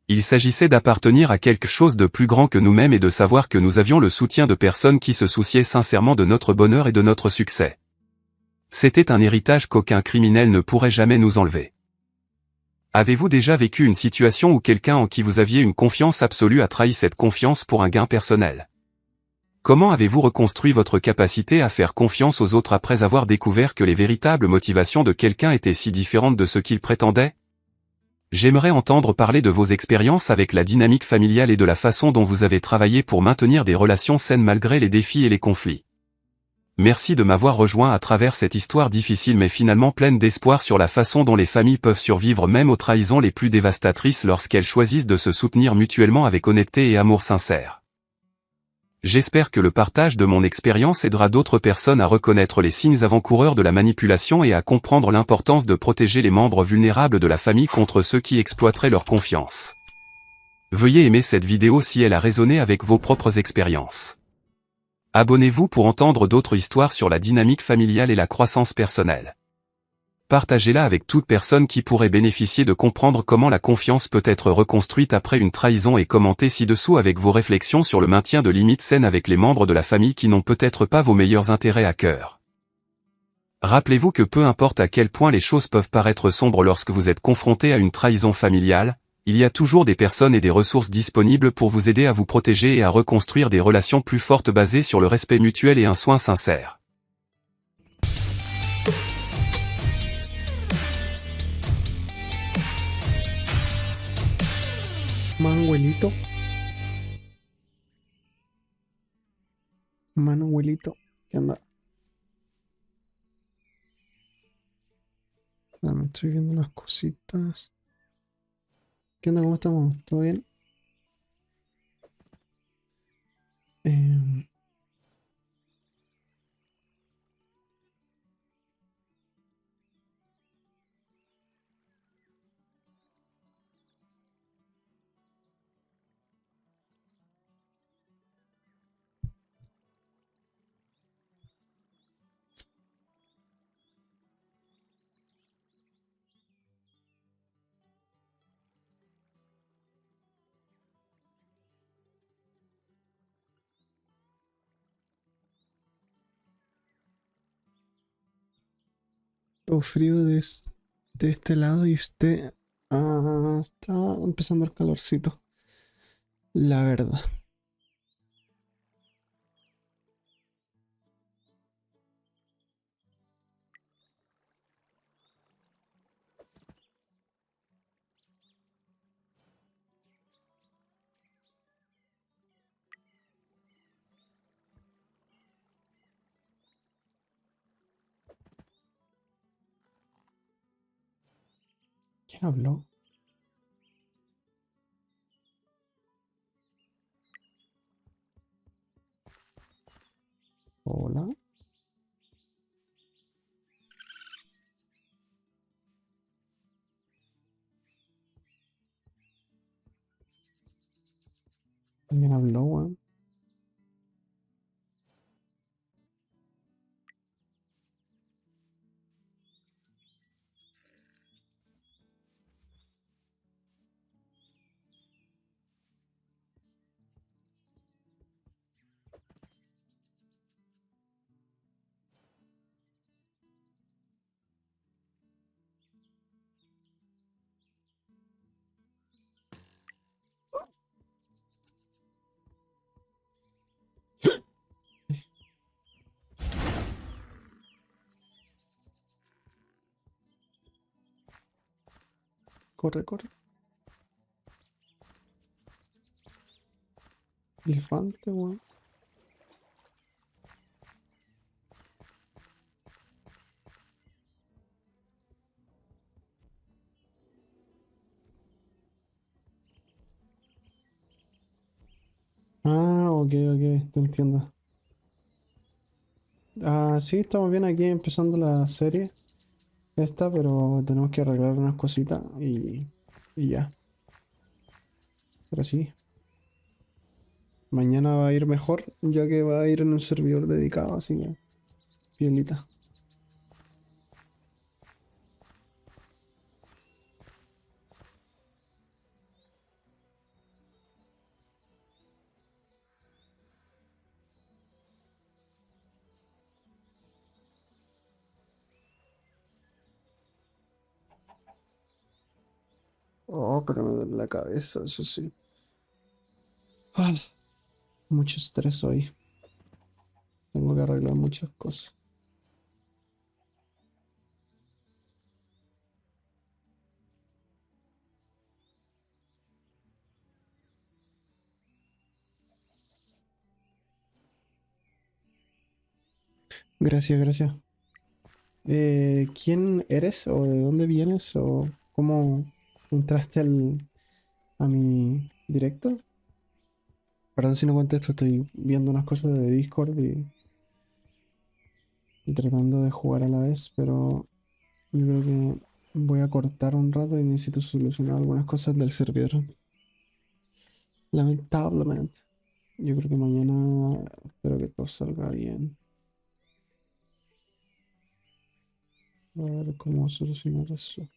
Speaker 1: Il s'agissait d'appartenir à quelque chose de plus grand que nous-mêmes et de savoir que nous avions le soutien de personnes qui se souciaient sincèrement de notre bonheur et de notre succès. C'était un héritage qu'aucun criminel ne pourrait jamais nous enlever. Avez-vous déjà vécu une situation où quelqu'un en qui vous aviez une confiance absolue a trahi cette confiance pour un gain personnel ? Comment avez-vous reconstruit votre capacité à faire confiance aux autres après avoir découvert que les véritables motivations de quelqu'un étaient si différentes de ce qu'il prétendait ? J'aimerais entendre parler de vos expériences avec la dynamique familiale et de la façon dont vous avez travaillé pour maintenir des relations saines malgré les défis et les conflits. Merci de m'avoir rejoint à travers cette histoire difficile mais finalement pleine d'espoir sur la façon dont les familles peuvent survivre même aux trahisons les plus dévastatrices lorsqu'elles choisissent de se soutenir mutuellement avec honnêteté et amour sincère. J'espère que le partage de mon expérience aidera d'autres personnes à reconnaître les signes avant-coureurs de la manipulation et à comprendre l'importance de protéger les membres vulnérables de la famille contre ceux qui exploiteraient leur confiance. Veuillez aimer cette vidéo si elle a résonné avec vos propres expériences. Abonnez-vous pour entendre d'autres histoires sur la dynamique familiale et la croissance personnelle. Partagez-la avec toute personne qui pourrait bénéficier de comprendre comment la confiance peut être reconstruite après une trahison et commentez ci-dessous avec vos réflexions sur le maintien de limites saines avec les membres de la famille qui n'ont peut-être pas vos meilleurs intérêts à cœur. Rappelez-vous que peu importe à quel point les choses peuvent paraître sombres lorsque vous êtes confronté à une trahison familiale, il y a toujours des personnes et des ressources disponibles pour vous aider à vous protéger et à reconstruire des relations plus fortes basées sur le respect mutuel et un soin sincère.
Speaker 2: Manuelito. Manuelito. ¿Qué onda? Me estoy viendo unas cositas. ¿Qué onda? ¿Cómo estamos? ¿Todo bien? Em, todo frío de este lado y usted... está empezando el calorcito. La verdad. ¿Quién habló? Hola. ¿Alguien habló, weón? Corre, corre. Elefante, weón. Ok, ok, te entiendo. Sí, estamos bien aquí empezando la serie esta, pero tenemos que arreglar unas cositas y ya. Pero sí, mañana va a ir mejor, ya que va a ir en un servidor dedicado, así que piolita. Oh, pero me duele la cabeza, eso sí. Ah, mucho estrés hoy. Tengo que arreglar muchas cosas. Gracias, gracias. ¿Quién eres o de dónde vienes o cómo entraste a mi directo? Perdón si no contesto, estoy viendo unas cosas de Discord y tratando de jugar a la vez, pero yo creo que voy a cortar un rato y necesito solucionar algunas cosas del servidor. Lamentablemente. Yo creo que mañana espero que todo salga bien. A ver cómo solucionar eso.